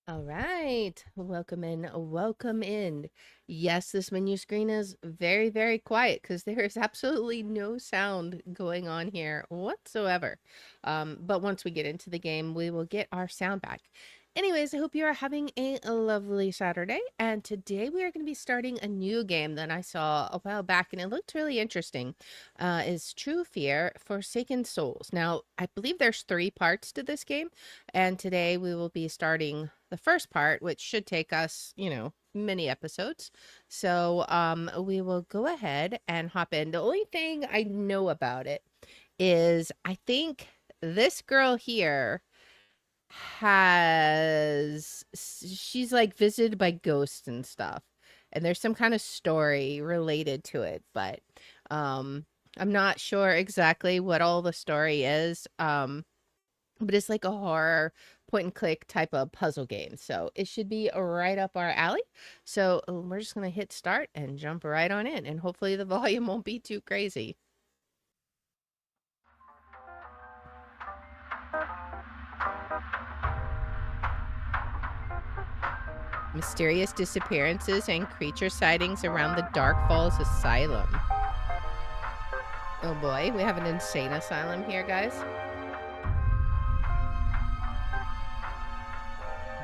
All right. Welcome in. Welcome in. Yes, this menu screen is very, very quiet because there is absolutely no sound going on here whatsoever. But once we get into the game, we will get our sound back. Anyways, I hope you are having a lovely Saturday. And today we are going to be starting a new game that I saw a while back and it looked really interesting. Is True Fear Forsaken Souls. Now, I believe there's 3 parts to this game. And today we will be starting the first part, which should take us, many episodes. So we will go ahead and hop in. The only thing I know about it is I think this girl here she's like visited by ghosts and stuff. And there's some kind of story related to it, but I'm not sure exactly what all the story is. But it's like a horror point and click type of puzzle game. So it should be right up our alley. So we're just going to hit start and jump right on in. And hopefully the volume won't be too crazy. Mysterious disappearances and creature sightings around the Dark Falls Asylum. Oh boy, we have an insane asylum here, guys.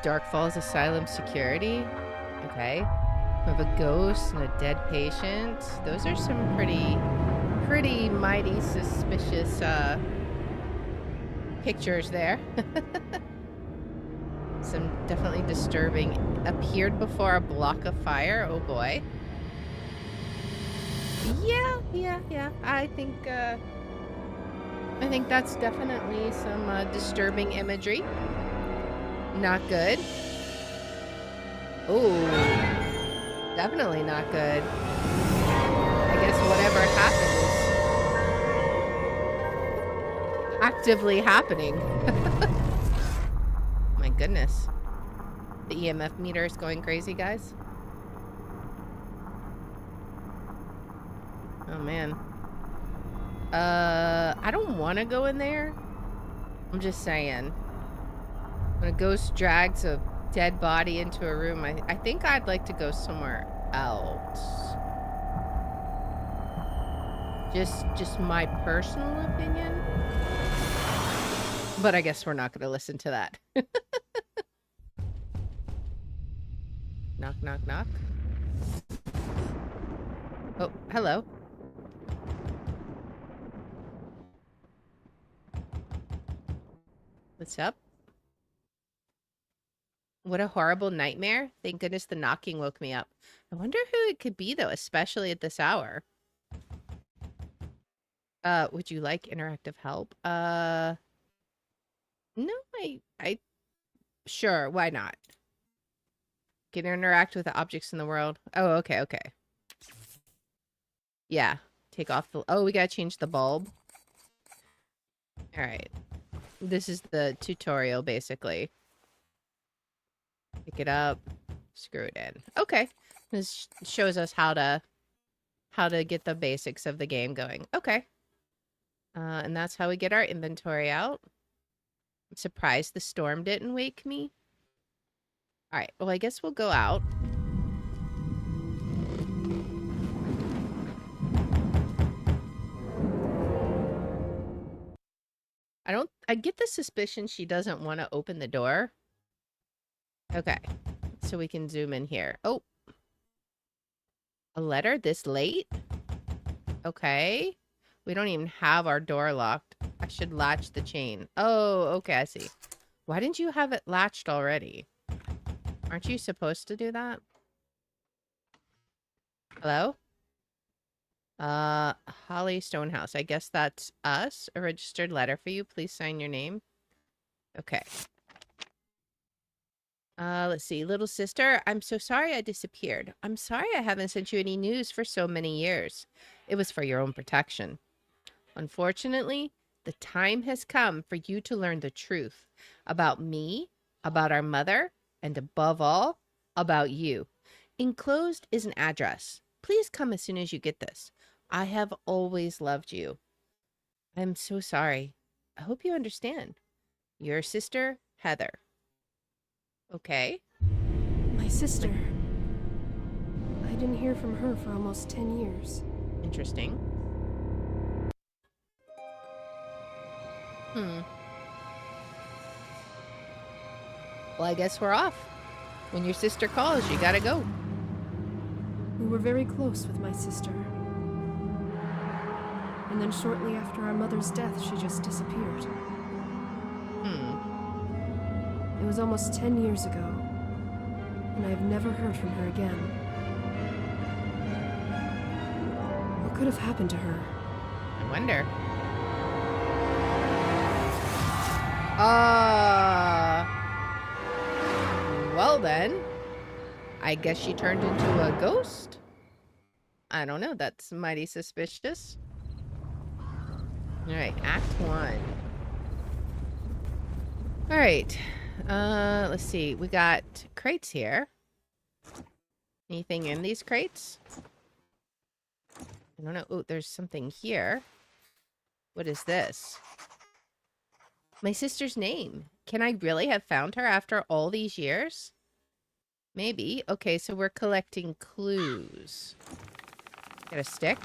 Dark Falls Asylum security. Okay. We have a ghost and a dead patient. Those are some pretty mighty suspicious pictures there. Some definitely disturbing. Appeared before a block of fire. Oh boy. Yeah. I think that's definitely some disturbing imagery. Not good. Oh, definitely not good. I guess whatever happened is actively happening. My goodness. The EMF meter is going crazy, guys. Oh, man. I don't want to go in there. I'm just saying. When a ghost drags a dead body into a room, I think I'd like to go somewhere else. Just my personal opinion. But I guess we're not going to listen to that. Knock, knock, knock. Oh, hello. What's up? What a horrible nightmare. Thank goodness the knocking woke me up. I wonder who it could be, though, especially at this hour. Would you like interactive help? No, sure, why not? Can interact with the objects in the world. Oh, okay. Yeah, take off the... Oh, we gotta change the bulb. All right. This is the tutorial, basically. Pick it up, screw it in. Okay. This shows us how to get the basics of the game going. Okay. And that's how we get our inventory out. I'm surprised the storm didn't wake me. All right. Well, I guess we'll go out. I get the suspicion she doesn't want to open the door. Okay. So we can zoom in here. Oh. A letter this late? Okay. We don't even have our door locked. I should latch the chain. Oh, okay, I see. Why didn't you have it latched already? Aren't you supposed to do that? Hello? Holly Stonehouse. I guess that's us. A registered letter for you. Please sign your name. Okay. Let's see. Little sister, I'm so sorry I disappeared. I'm sorry I haven't sent you any news for so many years. It was for your own protection. Unfortunately, the time has come for you to learn the truth about me, about our mother, and above all, about you. Enclosed is an address. Please come as soon as you get this. I have always loved you. I'm so sorry. I hope you understand. Your sister, Heather. Okay. My sister. I didn't hear from her for almost 10 years. Interesting. Well, I guess we're off. When your sister calls, you gotta go. We were very close with my sister. And then shortly after our mother's death, she just disappeared. It was almost 10 years ago, and I've never heard from her again. What could have happened to her? I wonder. Well then, I guess she turned into a ghost? I don't know, that's mighty suspicious. Alright, Act 1. Alright, let's see, we got crates here. Anything in these crates? I don't know. Oh, there's something here. What is this? My sister's name. Can I really have found her after all these years? Maybe. Okay, so we're collecting clues. Get a stick.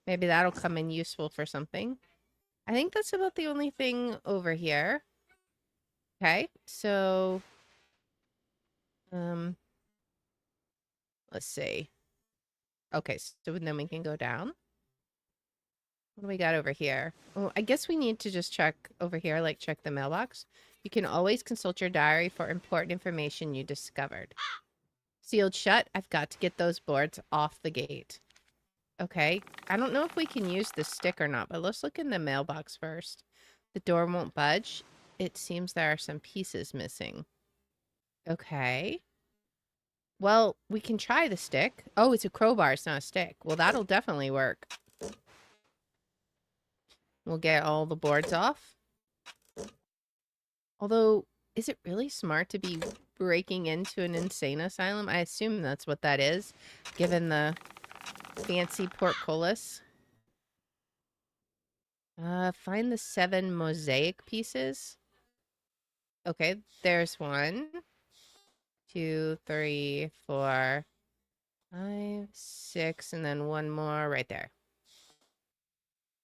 Maybe that'll come in useful for something. I think that's about the only thing over here. Okay, so um let's see. Okay, so then we can go down. What do we got over here? Oh, I guess we need to just check over here, like check the mailbox. You can always consult your diary for important information you discovered. Sealed shut. I've got to get those boards off the gate. Okay. I don't know if we can use the stick or not, but let's look in the mailbox first. The door won't budge. It seems there are some pieces missing. Okay. Well, we can try the stick. Oh, it's a crowbar. It's not a stick. Well, that'll definitely work. We'll get all the boards off. Although, is it really smart to be breaking into an insane asylum? I assume that's what that is, given the fancy portcullis. Find the 7 mosaic pieces. Okay, there's 1, 2, 3, 4, 5, 6, and then 1 more right there.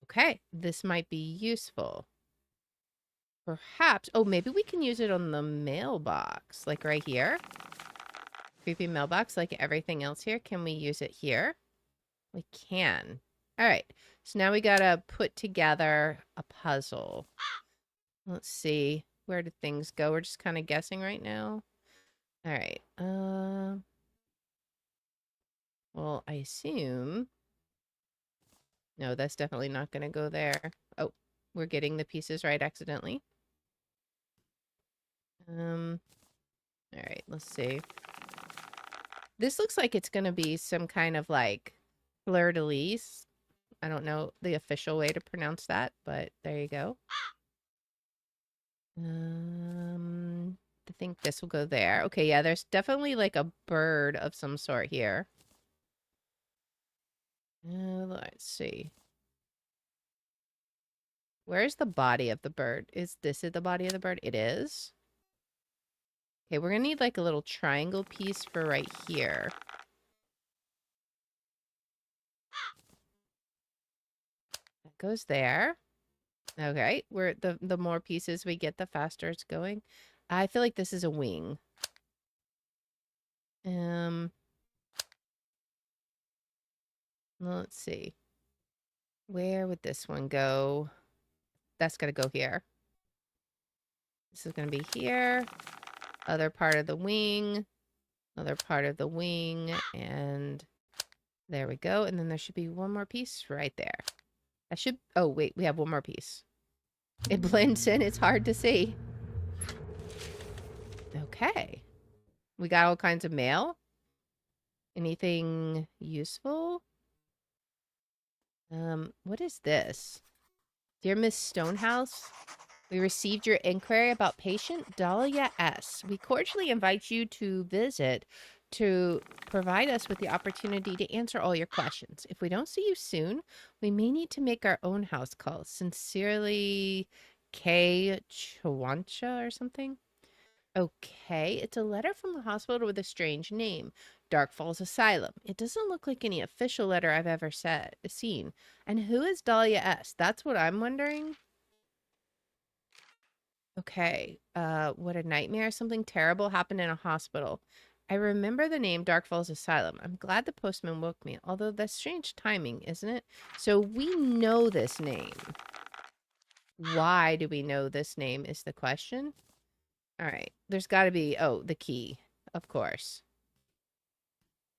Okay, this might be useful. Perhaps, oh, maybe we can use it on the mailbox, like right here. Creepy mailbox, like everything else here. Can we use it here? We can. All right, so now we gotta put together a puzzle. Let's see. Where did things go? We're just kind of guessing right now. All right. Well, I assume. No, that's definitely not going to go there. Oh, we're getting the pieces right accidentally. All right, let's see. This looks like it's going to be some kind of like fleur-de-lis. I don't know the official way to pronounce that, but there you go. I think this will go there. Okay, yeah, there's definitely like a bird of some sort here. Let's see. Where's the body of the bird? Is this the body of the bird? It is. Okay, we're gonna need like a little triangle piece for right here. That goes there. Okay, we're the more pieces we get, the faster it's going. I feel like this is a wing. Let's see. Where would this one go? That's gonna go here. This is gonna be here. Other part of the wing. Other part of the wing. And there we go. And then there should be one more piece right there. I should... Oh, wait. We have one more piece. It blends in. It's hard to see. Okay. We got all kinds of mail. Anything useful? What is this? Dear Miss Stonehouse, we received your inquiry about patient Dahlia S. We cordially invite you to visit to provide us with the opportunity to answer all your questions. If we don't see you soon, we may need to make our own house call. Sincerely, K. Chawancha or something? Okay, it's a letter from the hospital with a strange name. Dark Falls Asylum. It doesn't look like any official letter I've ever seen. And who is Dahlia S? That's what I'm wondering. Okay, what a nightmare. Something terrible happened in a hospital. I remember the name Dark Falls Asylum. I'm glad the postman woke me, although that's strange timing, isn't it? So we know this name. Why do we know this name is the question. All right, there's got to be, oh, the key, of course.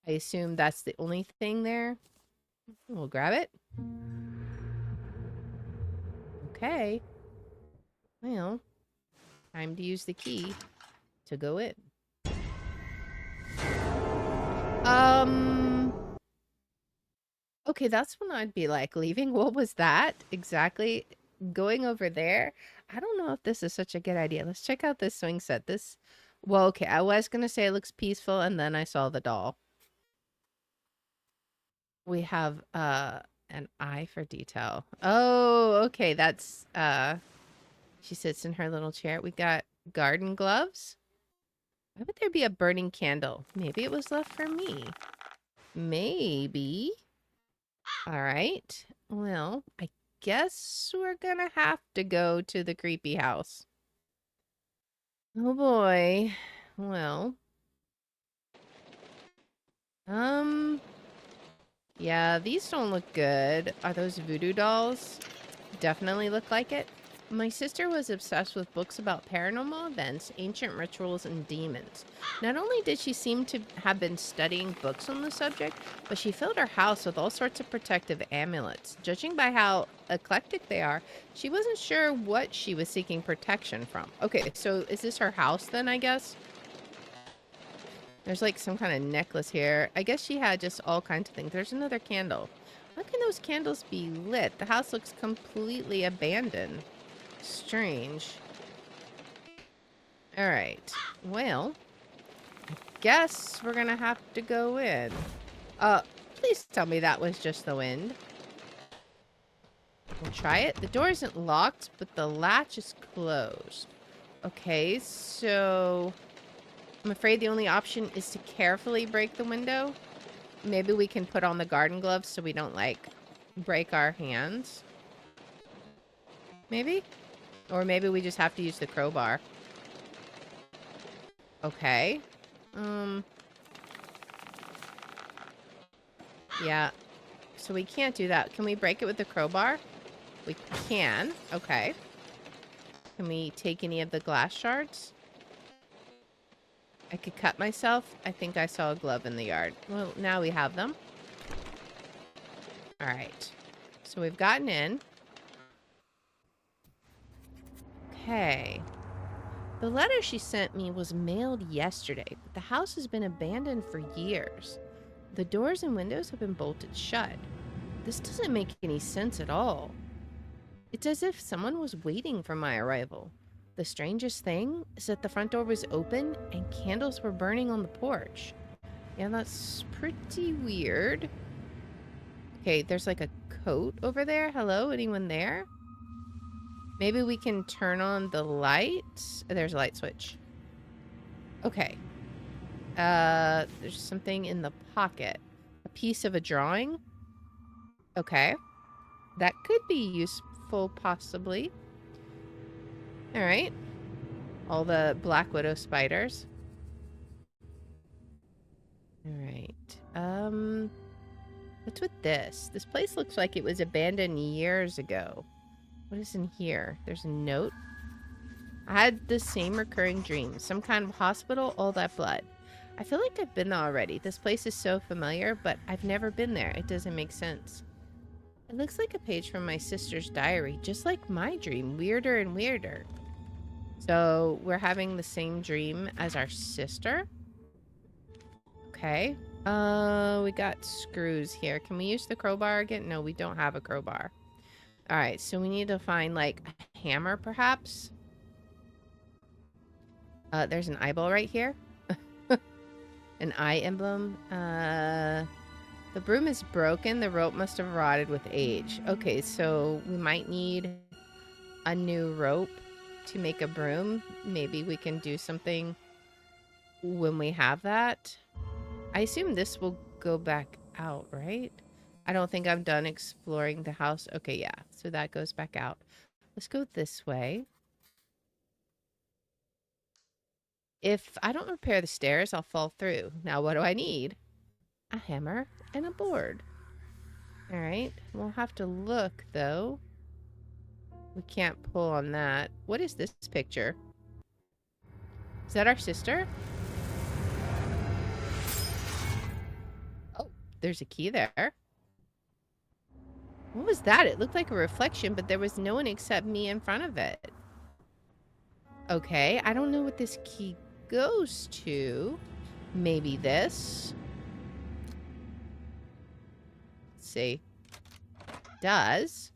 I assume that's the only thing there. We'll grab it. Okay. Well, time to use the key to go in. Okay, that's when I'd be like leaving. What was that exactly? Going over there? I don't know if this is such a good idea. Let's check out this swing set. Well, okay, I was gonna say it looks peaceful, and then I saw the doll. We have an eye for detail. Oh, okay, that's she sits in her little chair. We got garden gloves. Why would there be a burning candle? Maybe it was left for me. Maybe. All right. Well, I guess we're gonna have to go to the creepy house. Oh boy. Well. Um, yeah, these don't look good. Are those voodoo dolls? Definitely look like it. My sister was obsessed with books about paranormal events, ancient rituals, and demons. Not only did she seem to have been studying books on the subject, but she filled her house with all sorts of protective amulets. Judging by how eclectic they are, she wasn't sure what she was seeking protection from. Okay, so is this her house then, I guess? There's like some kind of necklace here. I guess she had just all kinds of things. There's another candle. How can those candles be lit? The house looks completely abandoned. Strange. Alright. Well, I guess we're gonna have to go in. Please tell me that was just the wind. We'll try it. The door isn't locked, but the latch is closed. Okay, so I'm afraid the only option is to carefully break the window. Maybe we can put on the garden gloves so we don't, like, break our hands. Maybe? Or maybe we just have to use the crowbar. Okay. Yeah. So we can't do that. Can we break it with the crowbar? We can. Okay. Can we take any of the glass shards? I could cut myself. I think I saw a glove in the yard. Well, now we have them. All right. So we've gotten in. Okay. The letter she sent me was mailed yesterday, but the house has been abandoned for years. The doors and windows have been bolted shut. This doesn't make any sense at all. It's as if someone was waiting for my arrival. The strangest thing is that the front door was open and candles were burning on the porch. Yeah, that's pretty weird. Okay, there's like a coat over there. Hello, anyone there? Maybe we can turn on the lights. There's a light switch. Okay. There's something in the pocket. A piece of a drawing. Okay. That could be useful, possibly. All right. All the Black Widow spiders. All right. What's with this? This place looks like it was abandoned years ago. What is in here? There's a note. I had the same recurring dream. Some kind of hospital, all that blood. I feel like I've been there already. This place is so familiar, but I've never been there. It doesn't make sense. It looks like a page from my sister's diary, just like my dream. Weirder and weirder. So we're having the same dream as our sister. Okay. We got screws here. Can we use the crowbar again? No, we don't have a crowbar. All right, so we need to find like a hammer, perhaps. There's an eyeball right here. An eye emblem. The broom is broken. The rope must have rotted with age. Okay, so we might need a new rope to make a broom. Maybe we can do something when we have that. I assume this will go back out, right? I don't think I'm done exploring the house. Okay, yeah. So that goes back out. Let's go this way. If I don't repair the stairs, I'll fall through. Now, what do I need? A hammer and a board. All right. We'll have to look, though. We can't pull on that. What is this picture? Is that our sister? Oh, there's a key there. What was that? It looked like a reflection, but there was no one except me in front of it. Okay, I don't know what this key goes to. Maybe this. Let's see. Does.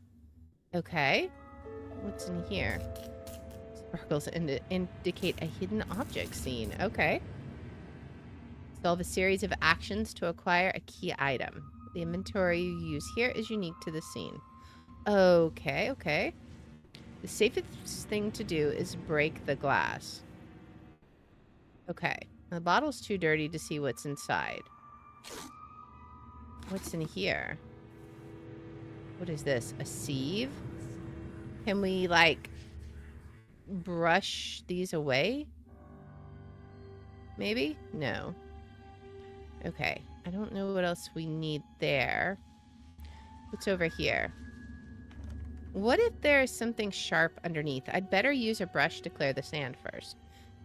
Okay. What's in here? Sparkles indicate a hidden object scene. Okay. Solve a series of actions to acquire a key item. The inventory you use here is unique to the scene. Okay, okay. The safest thing to do is break the glass. Okay. The bottle's too dirty to see what's inside. What's in here? What is this? A sieve? Can we, like, brush these away? Maybe? No. Okay. I don't know what else we need there. What's over here? What if there's something sharp underneath? I'd better use a brush to clear the sand first.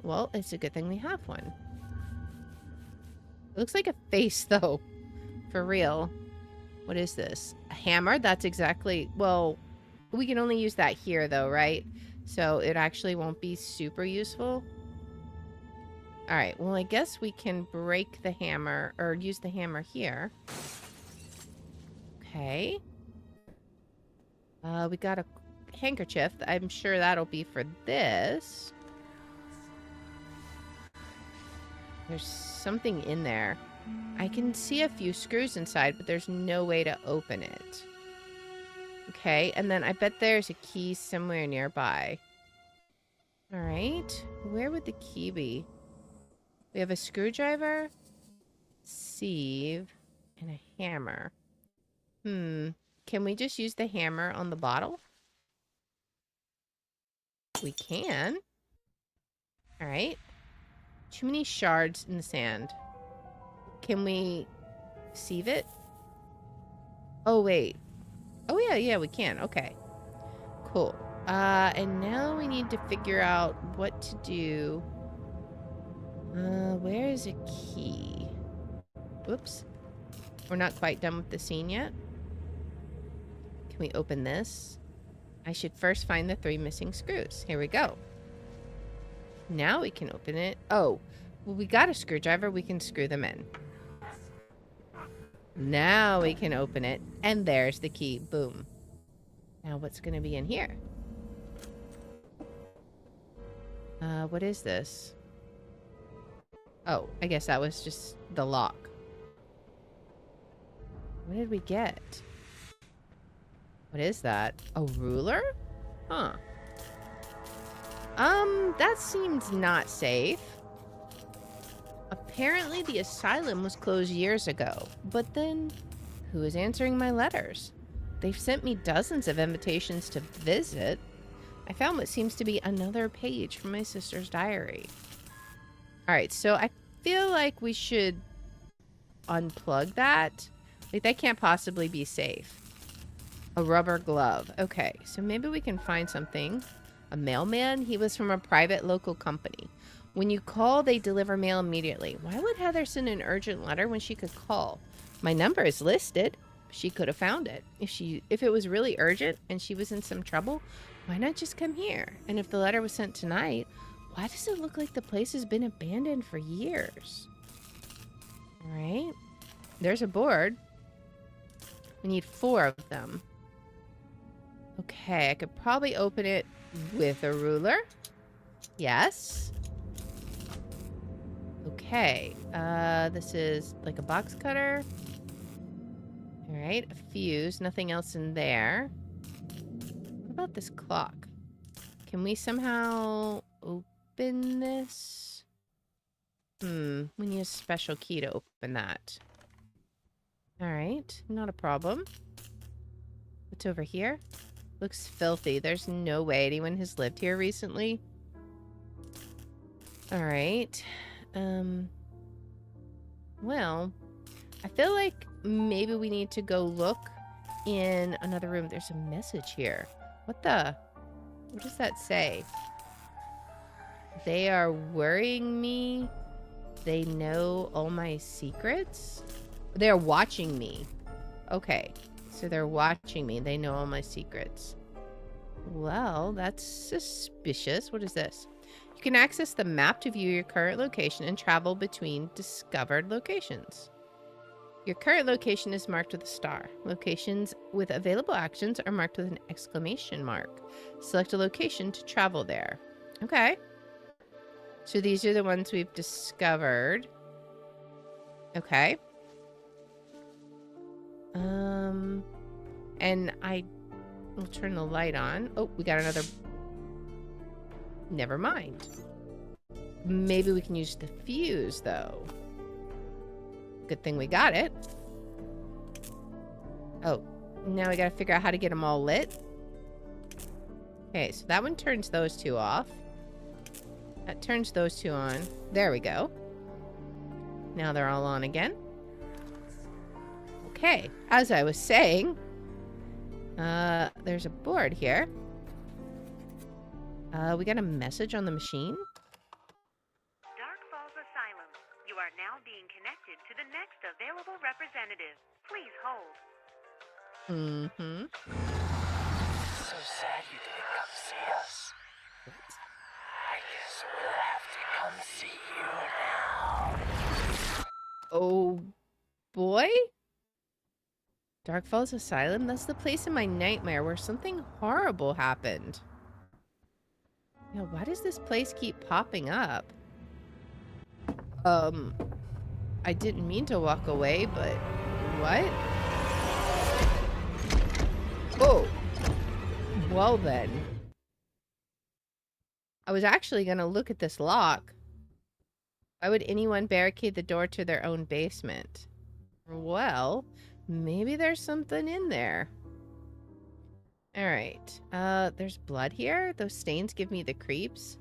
Well, it's a good thing we have one. It looks like a face, though. For real. What is this? A hammer? That's exactly... Well, we can only use that here, though, right? So it actually won't be super useful. Alright, well, I guess we can break the hammer, or use the hammer here. Okay. We got a handkerchief. I'm sure that'll be for this. There's something in there. I can see a few screws inside, but there's no way to open it. Okay, and then I bet there's a key somewhere nearby. Alright, where would the key be? We have a screwdriver, sieve, and a hammer. Can we just use the hammer on the bottle? We can. Alright. Too many shards in the sand. Can we sieve it? Oh, wait. Oh, yeah, we can. Okay. Cool. And now we need to figure out what to do. Where is a key? Whoops. We're not quite done with the scene yet. Can we open this? I should first find the 3 missing screws. Here we go. Now we can open it. Oh, well, we got a screwdriver. We can screw them in. Now we can open it. And there's the key. Boom. Now what's going to be in here? What is this? Oh, I guess that was just the lock. What did we get? What is that? A ruler? Huh. That seems not safe. Apparently the asylum was closed years ago. But then, who is answering my letters? They've sent me dozens of invitations to visit. I found what seems to be another page from my sister's diary. Alright, so I feel like we should unplug that. Like, that can't possibly be safe. A rubber glove. Okay, so maybe we can find something. A mailman? He was from a private local company. When you call, they deliver mail immediately. Why would Heather send an urgent letter when she could call? My number is listed. She could have found it. If it was really urgent and she was in some trouble, why not just come here? And if the letter was sent tonight, why does it look like the place has been abandoned for years? All right. There's a board. We need 4 of them. Okay, I could probably open it with a ruler. Yes. Okay. This is like a box cutter. All right, a fuse. Nothing else in there. What about this clock? Can we somehow open this? We need a special key to open that. All right, not a problem. What's over here? Looks filthy. There's no way anyone has lived here recently. All right. Well, I feel like maybe we need to go look in another room. There's a message here. What does that say? They are worrying me. They know all my secrets. They're watching me. Okay. So they're watching me. They know all my secrets. Well, that's suspicious. What is this? You can access the map to view your current location and travel between discovered locations. Your current location is marked with a star. Locations with available actions are marked with an exclamation mark. Select a location to travel there. Okay. So these are the ones we've discovered. Okay. And I will turn the light on. Oh, we got another. Never mind. Maybe we can use the fuse, though. Good thing we got it. Oh, now we gotta figure out how to get them all lit. Okay, so that one turns those two off. That turns those two on. There we go. Now they're all on again. Okay, as I was saying, there's a board here. We got a message on the machine. Dark Falls Asylum. You are now being connected to the next available representative. Please hold. Mm-hmm. So sad you didn't come see us. I guess we'll have to come see you now. Oh, boy? Dark Falls Asylum? That's the place in my nightmare where something horrible happened. Yeah, why does this place keep popping up? I didn't mean to walk away, but what? Oh. Well then. I was actually gonna look at this lock. Why would anyone barricade the door to their own basement? Well, maybe there's something in there. Alright. There's blood here? Those stains give me the creeps.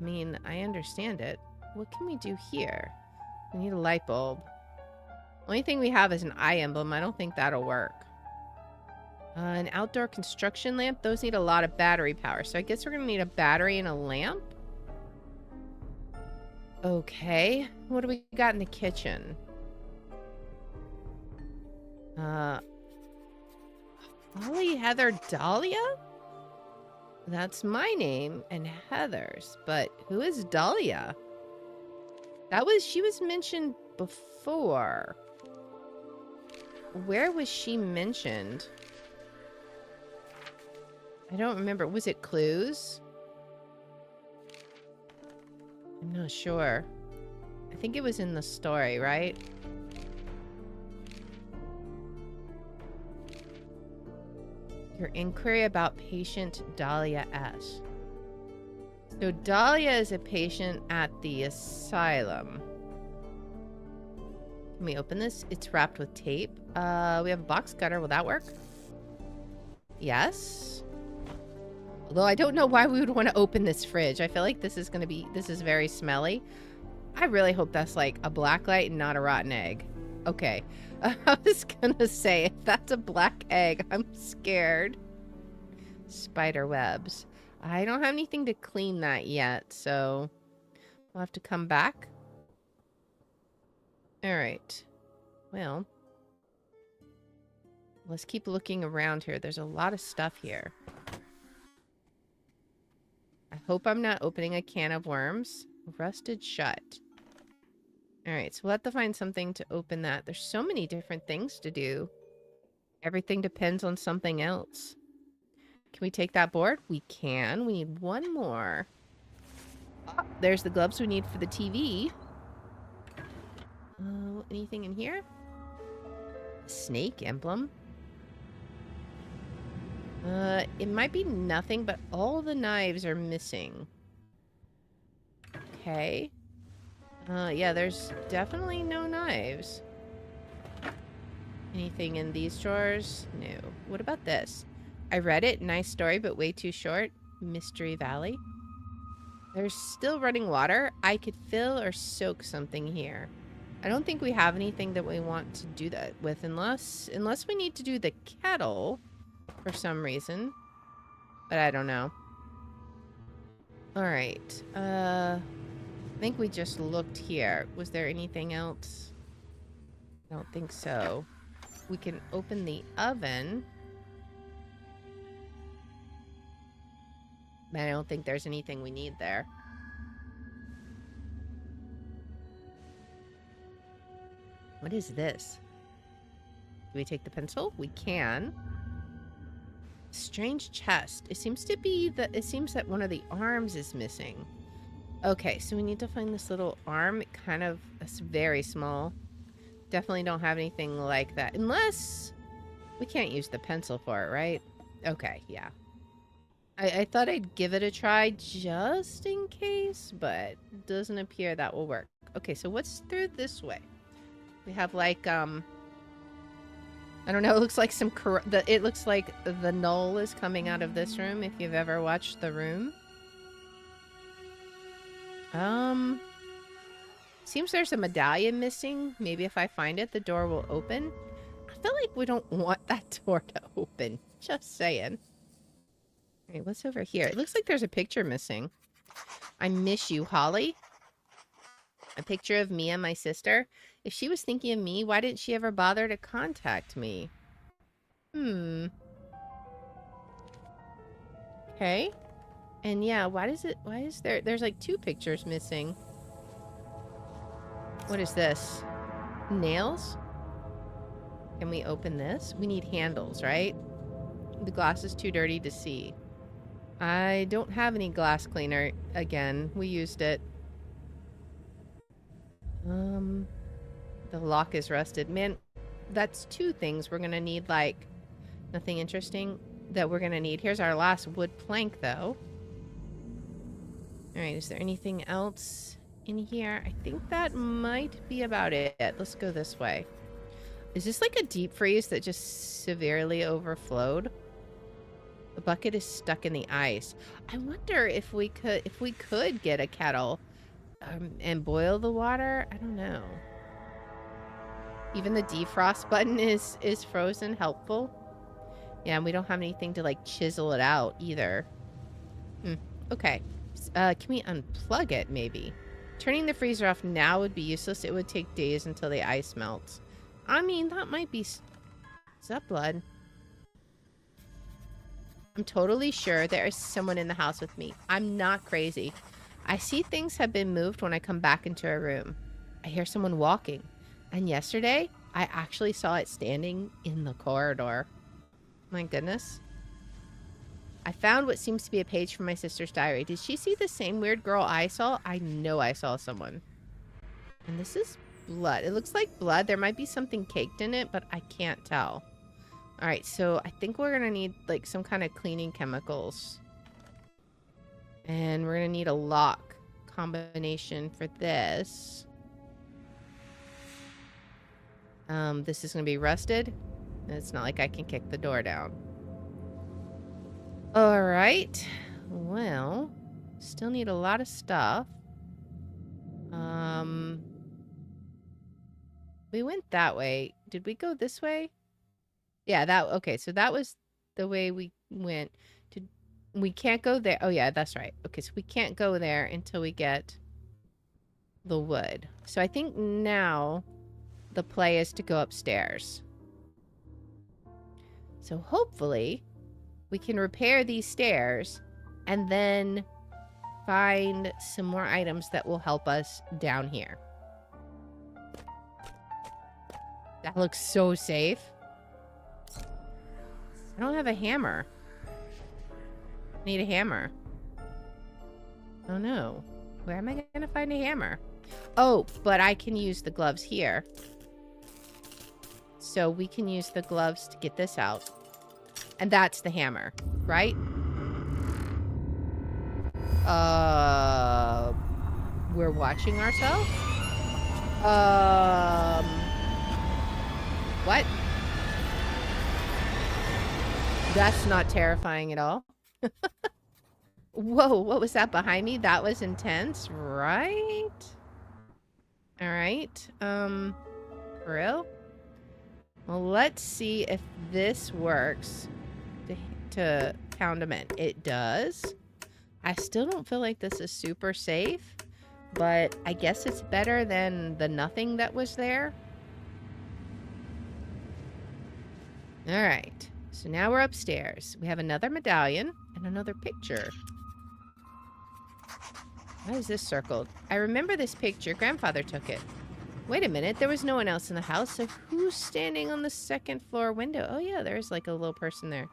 I mean, I understand it. What can we do here? We need a light bulb. Only thing we have is an eye emblem. I don't think that'll work. An outdoor construction lamp. Those need a lot of battery power. So I guess we're going to need a battery and a lamp. Okay. What do we got in the kitchen? Holly, Heather, Dahlia? That's my name and Heather's. But who is Dahlia? She was mentioned before. Where was she mentioned? I don't remember. Was it Clues? I'm not sure. I think it was in the story, right? Your inquiry about patient Dahlia S. So Dahlia is a patient at the asylum. Can we open this? It's wrapped with tape. We have a box cutter. Will that work? Yes. Although I don't know why we would want to open this fridge. I feel like this is very smelly. I really hope that's like a black light and not a rotten egg. Okay. I was gonna say, if that's a black egg, I'm scared. Spider webs. I don't have anything to clean that yet, so we'll have to come back. Alright. Well, let's keep looking around here. There's a lot of stuff here. I hope I'm not opening a can of worms. Rusted shut. Alright, so we'll have to find something to open that. There's so many different things to do. Everything depends on something else. Can we take that board? We can. We need one more. Oh, there's the gloves we need for the TV. Anything in here? Snake emblem. It might be nothing, but all the knives are missing. Okay. Yeah, there's definitely no knives. Anything in these drawers? No. What about this? I read it. Nice story, but way too short. Mystery Valley. There's still running water. I could fill or soak something here. I don't think we have anything that we want to do that with unless we need to do the kettle for some reason. But I don't know. Alright. I think we just looked here. Was there anything else? I don't think so. We can open the oven. But I don't think there's anything we need there. What is this? Do we take the pencil? We can. Strange chest. It seems that one of the arms is missing. Okay, so we need to find this little arm. It's very small. Definitely don't have anything like that. Unless we can't use the pencil for it, right? Okay, yeah. I thought I'd give it a try just in case, but it doesn't appear that will work. Okay, so what's through this way? We have like, I don't know, it looks like it looks like the null is coming out of this room, if you've ever watched The Room. Seems there's a medallion missing. Maybe if I find it, the door will open. I feel like we don't want that door to open. Just saying. All right, what's over here? It looks like there's a picture missing. I miss you, Holly. A picture of me and my sister. If she was thinking of me, why didn't she ever bother to contact me? Okay. And yeah, why is there's like 2 pictures missing. What is this? Nails? Can we open this? We need handles, right? The glass is too dirty to see. I don't have any glass cleaner. Again, we used it. The lock is rusted. Man, that's 2 things we're gonna need, like, nothing interesting that we're gonna need. Here's our last wood plank, though. Alright, is there anything else in here? I think that might be about it. Let's go this way. Is this like a deep freeze that just severely overflowed? The bucket is stuck in the ice. I wonder if we could get a kettle and boil the water. I don't know. Even the defrost button is frozen. Helpful. Yeah, and we don't have anything to like chisel it out either. Okay. Can we unplug it maybe? Turning the freezer off now would be useless. It would take days until the ice melts. I mean, that might be... Is that blood? I'm totally sure there is someone in the house with me. I'm not crazy. I see things have been moved when I come back into a room. I hear someone walking. And yesterday, I actually saw it standing in the corridor. My goodness. I found what seems to be a page from my sister's diary. Did she see the same weird girl I saw? I know I saw someone. And this is blood. It looks like blood. There might be something caked in it, but I can't tell. All right, so I think we're going to need like some kind of cleaning chemicals. And we're going to need a lock combination for this. This is going to be rusted. It's not like I can kick the door down. All right. Well, still need a lot of stuff. We went that way. Did we go this way? Yeah, okay, so that was the way we went. We can't go there. Oh, yeah, that's right. Okay, so we can't go there until we get the wood. So I think now the play is to go upstairs. So hopefully we can repair these stairs and then find some more items that will help us down here. That looks so safe. I don't have a hammer. I need a hammer. Oh no. Where am I gonna find a hammer? Oh, but I can use the gloves here. So we can use the gloves to get this out. And that's the hammer, right? We're watching ourselves? What? That's not terrifying at all. Whoa, what was that behind me? That was intense, right? All right. For real? Well, let's see if this works to pound them in. It does. I still don't feel like this is super safe, but I guess it's better than the nothing that was there. All right. So now we're upstairs. We have another medallion and another picture. Why is this circled? I remember this picture. Grandfather took it. Wait a minute. There was no one else in the house. So who's standing on the 2nd floor window? Oh, yeah. There's like a little person there.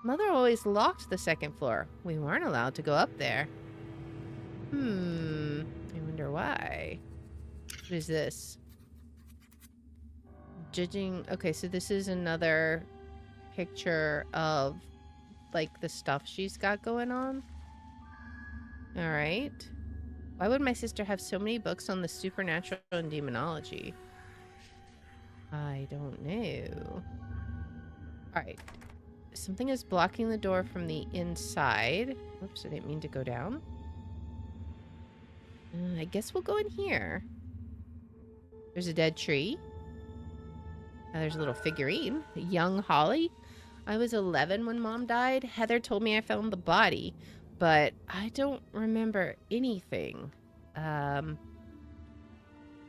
Mother always locked the 2nd floor. We weren't allowed to go up there. I wonder why. What is this? Judging. Okay, so this is another picture of like, the stuff she's got going on. Alright. Why would my sister have so many books on the supernatural and demonology? I don't know. Alright. Something is blocking the door from the inside. Oops, I didn't mean to go down. I guess we'll go in here. There's a dead tree. There's a little figurine. Young Holly. I was 11 when Mom died. Heather told me I found the body, but I don't remember anything.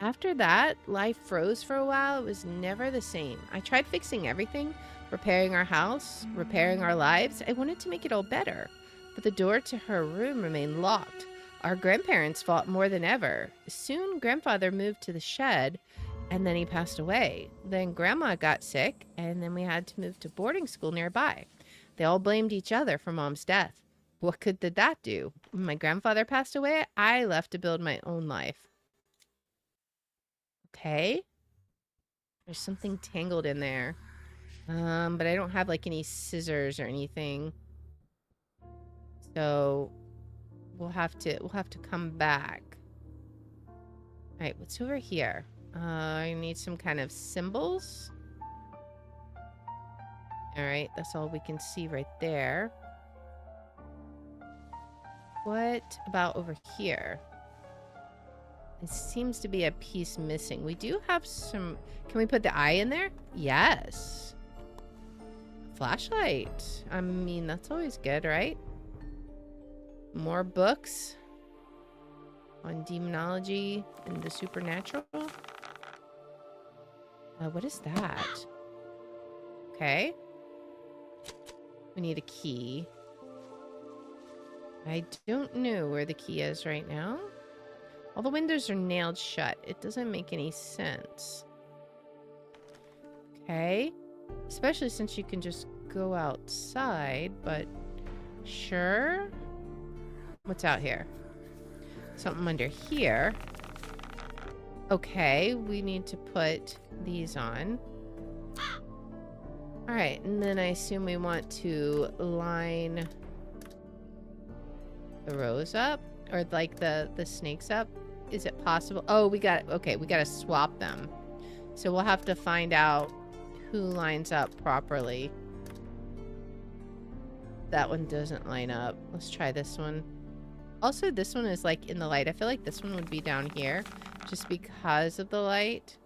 After that, life froze for a while. It was never the same. I tried fixing everything, repairing our house, repairing our lives. I wanted to make it all better, but the door to her room remained locked. Our grandparents fought more than ever. Soon, Grandfather moved to the shed, and then he passed away. Then Grandma got sick, and then we had to move to boarding school nearby. They all blamed each other for Mom's death. What good did that do? When my grandfather passed away, I left to build my own life. Okay. There's something tangled in there. But I don't have, like, any scissors or anything. So we'll have to come back. All right, what's over here? I need some kind of symbols. All right, that's all we can see right there. What about over here? It seems to be a piece missing. We do have some... Can we put the eye in there? Yes. Flashlight. I mean, that's always good, right? More books on demonology and the supernatural. What is that? Okay. We need a key. I don't know where the key is right now. All the windows are nailed shut. It doesn't make any sense. Okay. Especially since you can just go outside, but sure. What's out here? Something under here. Okay, we need to put these on. Alright, and then I assume we want to line the rows up, or like the snakes up. Is it possible? Oh, we gotta swap them. So we'll have to find out who lines up properly. That one doesn't line up. Let's try this one. Also, this one is like in the light. I feel like this one would be down here just because of the light.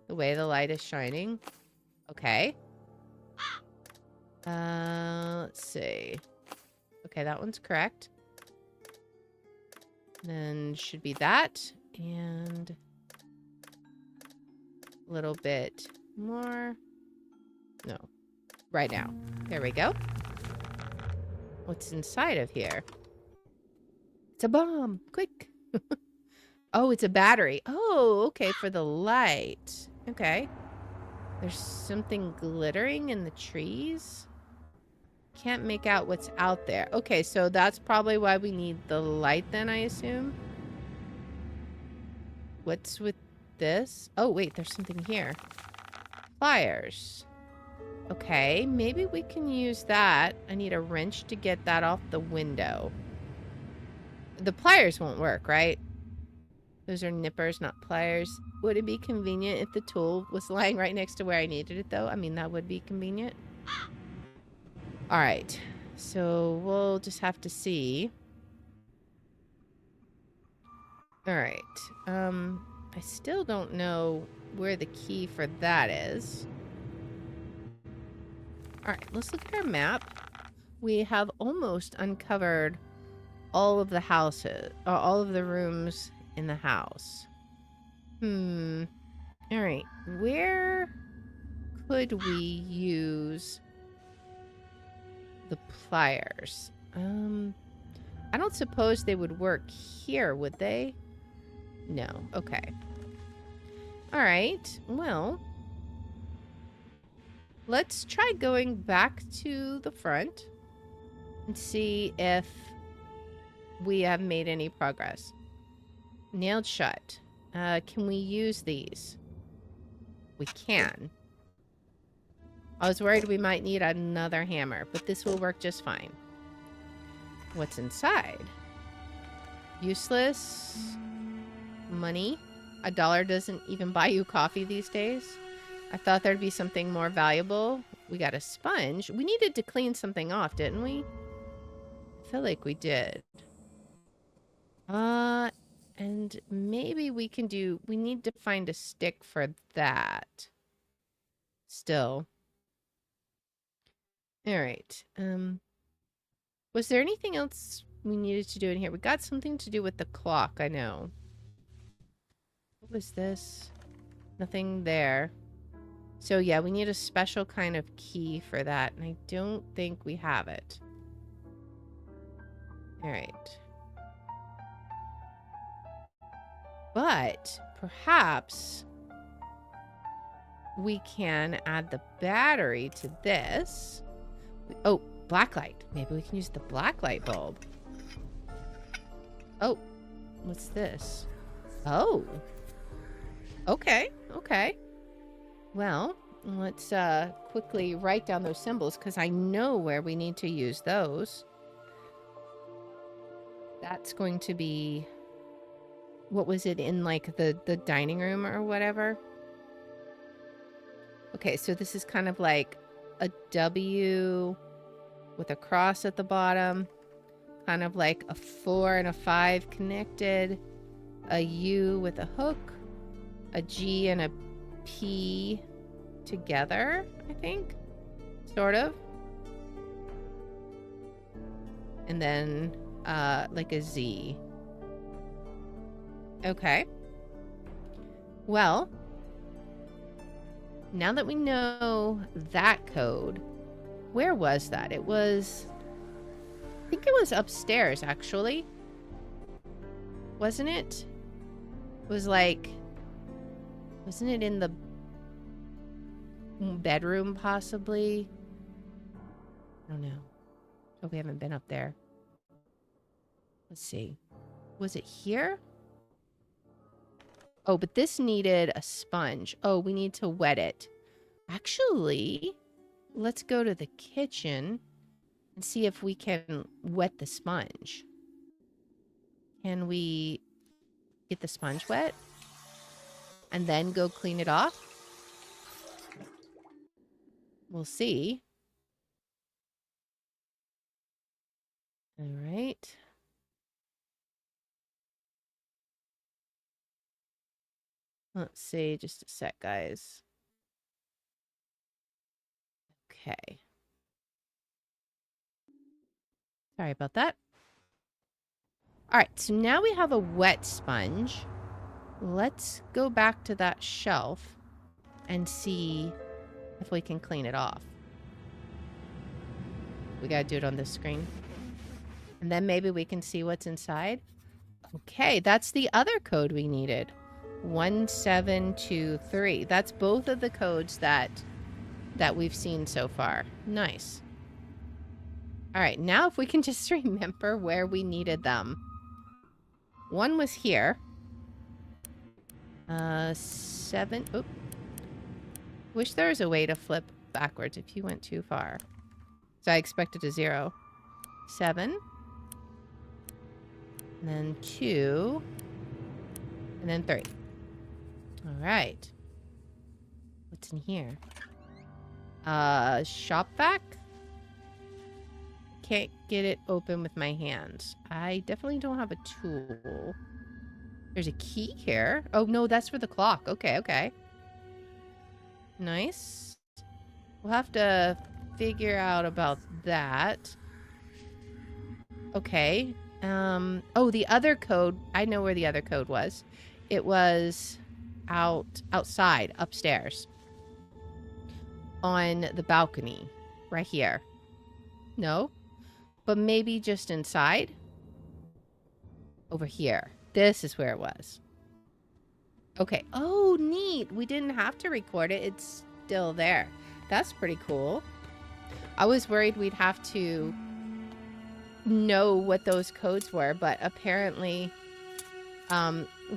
The way the light is shining. Okay. Let's see. Okay, that one's correct. Then should be that. And a little bit more. No. Right now. There we go. What's inside of here? It's a bomb. Quick. Oh, it's a battery. Oh, okay, for the light. Okay. There's something glittering in the trees. Can't make out what's out there. Okay, so that's probably why we need the light then, I assume. What's with this? Oh, wait, there's something here. Pliers. Okay, maybe we can use that. I need a wrench to get that off the window. The pliers won't work, right? Those are nippers, not pliers. Would it be convenient if the tool was lying right next to where I needed it, though? I mean, that would be convenient. All right, so we'll just have to see. All right, I still don't know where the key for that is. All right, let's look at our map. We have almost uncovered all of the houses, or all of the rooms in the house. All right, where could we use the pliers? I don't suppose they would work here, would they? No. Okay. All right. Well, let's try going back to the front and see if we have made any progress. Nailed shut. Can we use these? We can. I was worried we might need another hammer, but this will work just fine. What's inside? Useless. Money. $1 doesn't even buy you coffee these days. I thought there'd be something more valuable. We got a sponge. We needed to clean something off, didn't we? I feel like we did. And maybe we can do... We need to find a stick for that. Still. Alright. Was there anything else we needed to do in here? We got something to do with the clock, I know. What was this? Nothing there. So yeah, we need a special kind of key for that, and I don't think we have it. Alright. But perhaps we can add the battery to this. Oh, blacklight. Maybe we can use the blacklight bulb. Oh, what's this? Oh. Okay, okay. Well, let's quickly write down those symbols because I know where we need to use those. That's going to be... What was it in, like, the dining room or whatever? Okay, so this is kind of like a W with a cross at the bottom. Kind of like a 4 and a 5 connected. A U with a hook. A G and a P together, I think. Sort of. And then, like a Z. Okay. Well, now that we know that code, where was that? It was... I think it was upstairs, actually. Wasn't it? It was like... Wasn't it in the bedroom, possibly? I don't know. Oh, we haven't been up there. Let's see. Was it here? Oh, but this needed a sponge. Oh, we need to wet it. Actually, let's go to the kitchen and see if we can wet the sponge. Can we get the sponge wet? And then go clean it off? We'll see. All right. Let's see, just a sec, guys. Okay. Sorry about that. All right, so now we have a wet sponge. Let's go back to that shelf and see if we can clean it off. We gotta do it on this screen. And then maybe we can see what's inside. Okay, that's the other code we needed. 1723. That's both of the codes that we've seen so far. Nice. All right, now if we can just remember where we needed them. One was here. 7. Oop. Wish there was a way to flip backwards if you went too far. So I expected a 0. 7. And then 2. And then 3. All right. What's in here? Shop vac? Can't get it open with my hands. I definitely don't have a tool. There's a key here. Oh, no, that's for the clock. Okay, okay. Nice. We'll have to figure out about that. Okay. Oh, the other code. I know where the other code was. It was outside, upstairs. On the balcony. Right here. No? But maybe just inside? Over here. This is where it was. Okay. Oh, neat. We didn't have to record it. It's still there. That's pretty cool. I was worried we'd have to know what those codes were, but apparently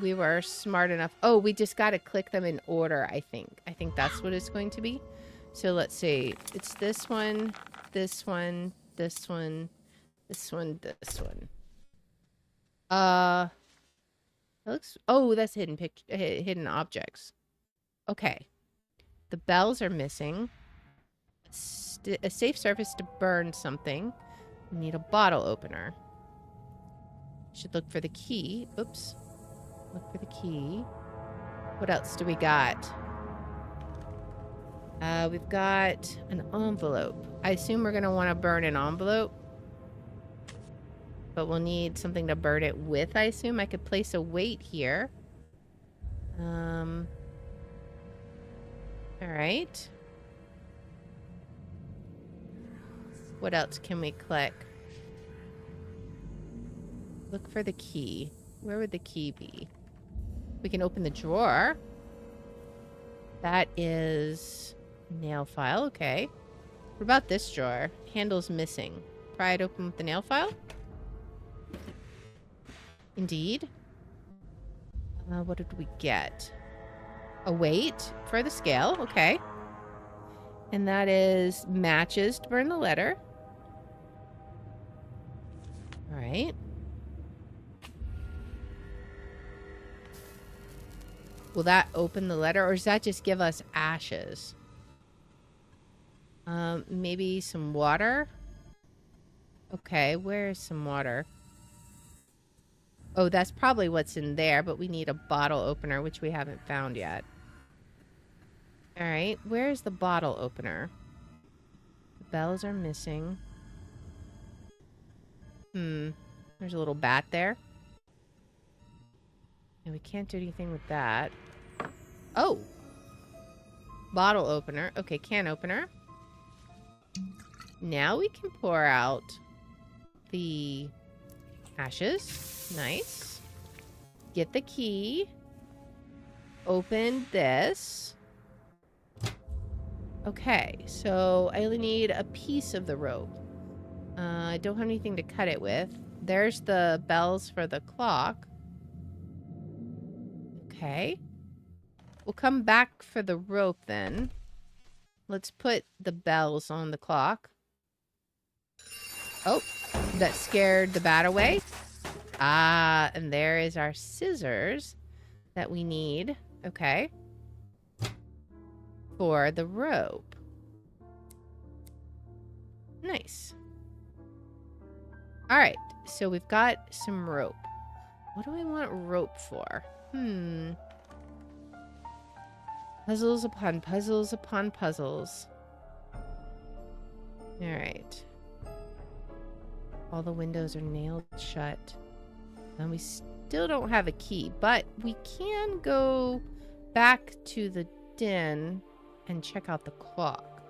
we were smart enough. Oh, we just got to click them in order, I think. I think that's what it's going to be. So let's see. It's this one, this one, this one, this one, this one. That looks. Oh, that's hidden objects. Okay. The bells are missing. A safe surface to burn something. We need a bottle opener. Should look for the key. Oops. Look for the key. What else do we got? We've got an envelope. I assume we're going to want to burn an envelope. But we'll need something to burn it with, I assume. I could place a weight here. Alright. What else can we click? Look for the key. Where would the key be? We can open the drawer. That is nail file. Okay. What about this drawer? Handle's missing. Pry it open with the nail file? Indeed. What did we get? A weight for the scale. Okay. And that is matches to burn the letter. All right. Will that open the letter, or does that just give us ashes? Maybe some water? Okay, where is some water? Oh, that's probably what's in there, but we need a bottle opener, which we haven't found yet. Alright, where's the bottle opener? The bells are missing. There's a little bat there. And we can't do anything with that. Oh! Bottle opener. Okay, can opener. Now we can pour out the ashes. Nice. Get the key. Open this. Okay, so I only need a piece of the rope. I don't have anything to cut it with. There's the bells for the clock. Okay. We'll come back for the rope then. Let's put the bells on the clock. Oh, that scared the bat away. Ah, and there is our scissors that we need. Okay. For the rope. Nice. All right, so we've got some rope. What do I want rope for? Puzzles upon puzzles upon puzzles. All right. All the windows are nailed shut. And we still don't have a key, but we can go back to the den and check out the clock.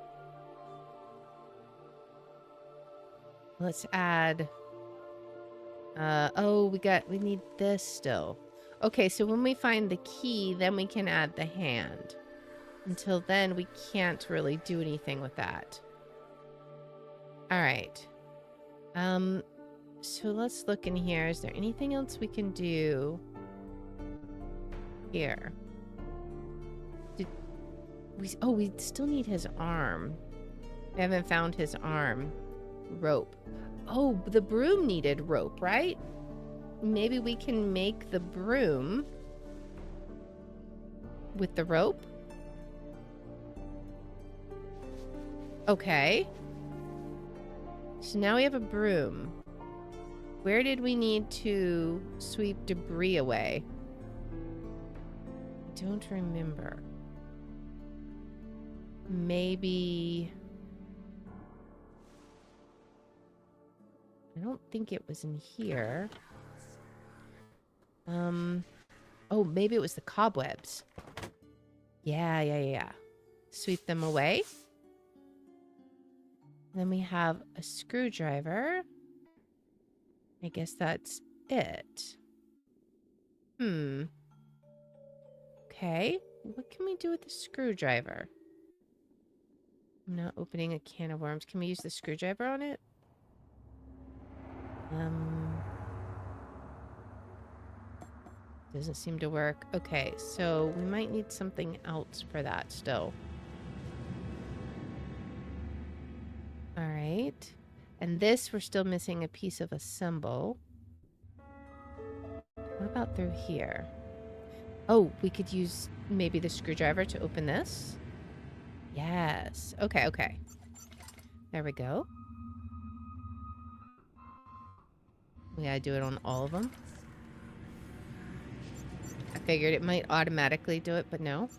Let's add... oh, we need this still. Okay, so when we find the key, then we can add the hand. Until then, we can't really do anything with that. Alright. So let's look in here. Is there anything else we can do here? We still need his arm. We haven't found his arm. Rope. Oh, the broom needed rope, right? Maybe we can make the broom with the rope? Okay. So now we have a broom. Where did we need to sweep debris away? I don't remember. Maybe... I don't think it was in here. Oh, maybe it was the cobwebs. Yeah. Sweep them away. Then we have a screwdriver. I guess that's it. Okay. What can we do with the screwdriver? I'm not opening a can of worms. Can we use the screwdriver on it? Doesn't seem to work. Okay, so we might need something else for that still. All right. And this, we're still missing a piece of a symbol. What about through here? Oh, we could use maybe the screwdriver to open this. Yes. Okay, okay. There we go. We gotta do it on all of them. I figured it might automatically do it, but no.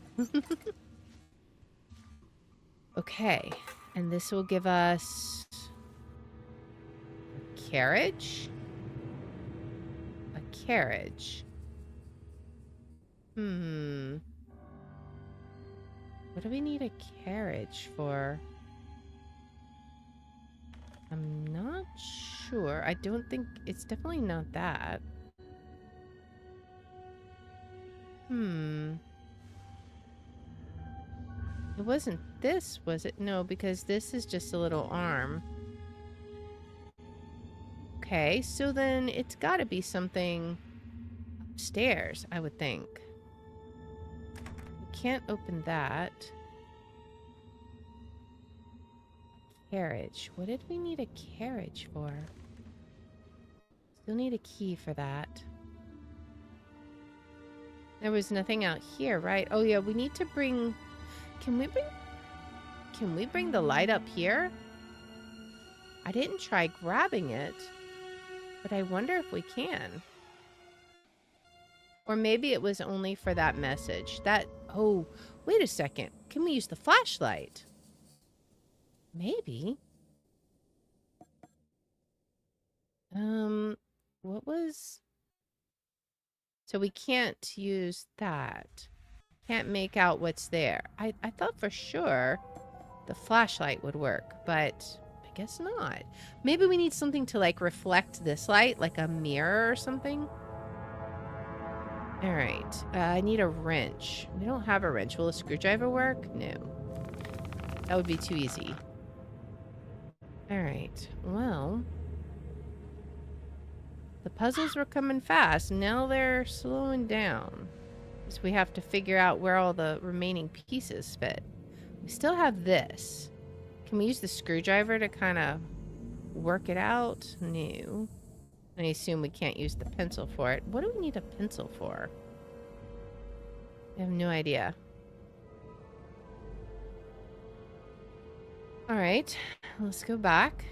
Okay. And this will give us a carriage. A carriage. What do we need a carriage for? I'm not sure. I don't think... It's definitely not that. It wasn't this, was it? No, because this is just a little arm. Okay, so then it's got to be something upstairs, I would think. We can't open that. Carriage. What did we need a carriage for? Still need a key for that. There was nothing out here, right? Oh yeah, we need to bring... Can we bring the light up here? I didn't try grabbing it, but I wonder if we can. Or maybe it was only for that message. Oh, wait a second. Can we use the flashlight? Maybe. What was... So we can't use that. Can't make out what's there. I thought for sure the flashlight would work, but I guess not. Maybe we need something to like reflect this light, like a mirror or something. All right. I need a wrench. We don't have a wrench. Will a screwdriver work? No. That would be too easy. All right. Well, the puzzles were coming fast. Now they're slowing down. So we have to figure out where all the remaining pieces fit. We still have this. Can we use the screwdriver to kind of work it out? No. I assume we can't use the pencil for it. What do we need a pencil for? I have no idea. All right, let's go back.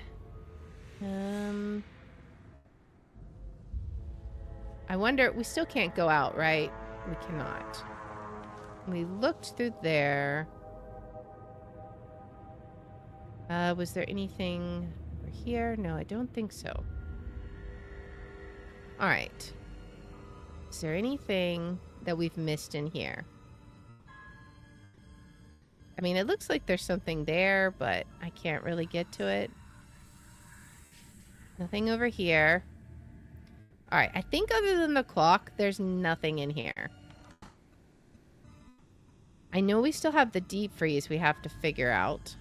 I wonder, we still can't go out, right? We cannot. We looked through there. Was there anything over here? No, I don't think so. All right. Is there anything that we've missed in here? I mean, it looks like there's something there, but I can't really get to it. Nothing over here. All right, I think other than the clock, there's nothing in here. I know we still have the deep freeze we have to figure out.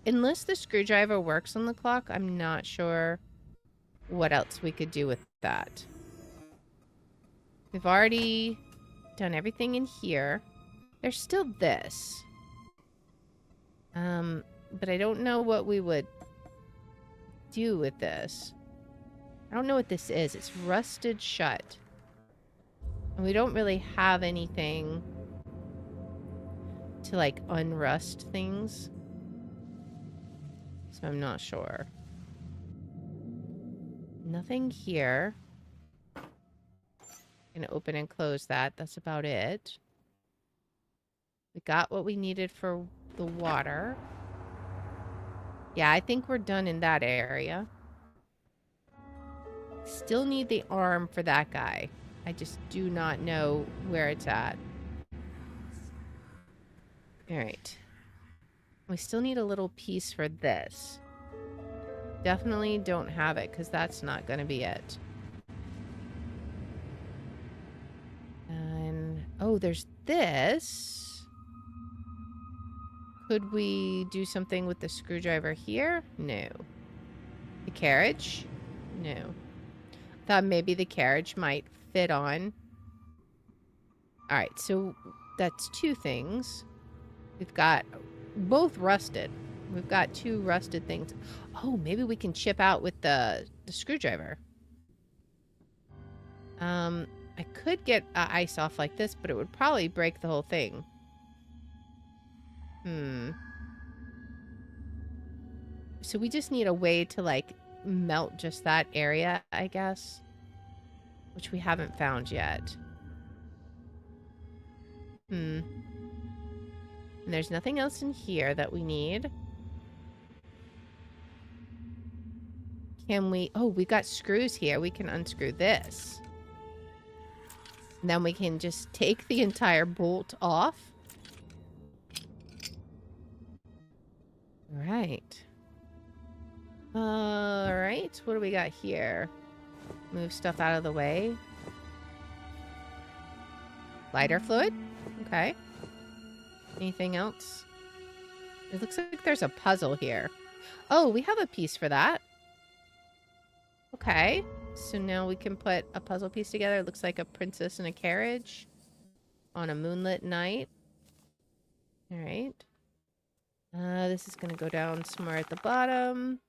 Unless the screwdriver works on the clock, I'm not sure what else we could do with that. We've already done everything in here. There's still this. But I don't know what we would do with this. I don't know what this is. It's rusted shut. And we don't really have anything to like unrust things. So I'm not sure. Nothing here. Gonna open and close that. That's about it. We got what we needed for the water. Yeah, I think we're done in that area. Still need the arm for that guy. I just do not know where it's at. Alright. We still need a little piece for this. Definitely don't have it, because that's not going to be it. And, oh, there's this. Could we do something with the screwdriver here? No. The carriage? No. Thought maybe the carriage might fit on. Alright, so that's two things. We've got both rusted. We've got 2 rusted things. Oh, maybe we can chip out with the screwdriver. I could get ice off like this, but it would probably break the whole thing. So we just need a way to, like, melt just that area, I guess. Which we haven't found yet. And there's nothing else in here that we need. Can we... Oh, we got screws here. We can unscrew this. And then we can just take the entire bolt off. Alright. Alright. What do we got here? Move stuff out of the way. Lighter fluid? Okay. Anything else? It looks like there's a puzzle here. Oh, we have a piece for that. Okay. So now we can put a puzzle piece together. It looks like a princess in a carriage on a moonlit night. Alright. This is going to go down somewhere at the bottom.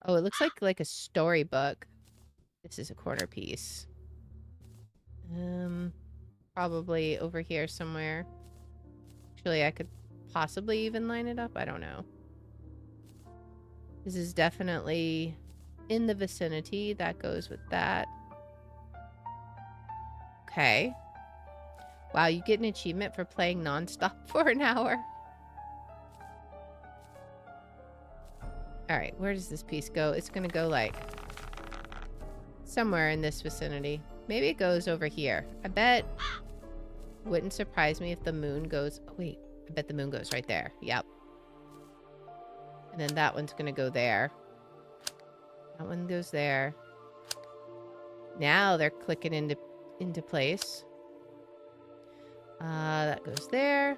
Oh, it looks like a storybook. This is a corner piece. Probably over here somewhere. Actually, I could possibly even line it up. I don't know. This is definitely in the vicinity. That goes with that. Okay. Wow, you get an achievement for playing nonstop for an hour. Alright, where does this piece go? It's gonna go, like, somewhere in this vicinity. Maybe it goes over here. I bet... Wouldn't surprise me if the moon goes... Oh, wait. I bet the moon goes right there. Yep. And then that one's gonna go there. That one goes there. Now they're clicking into place. That goes there.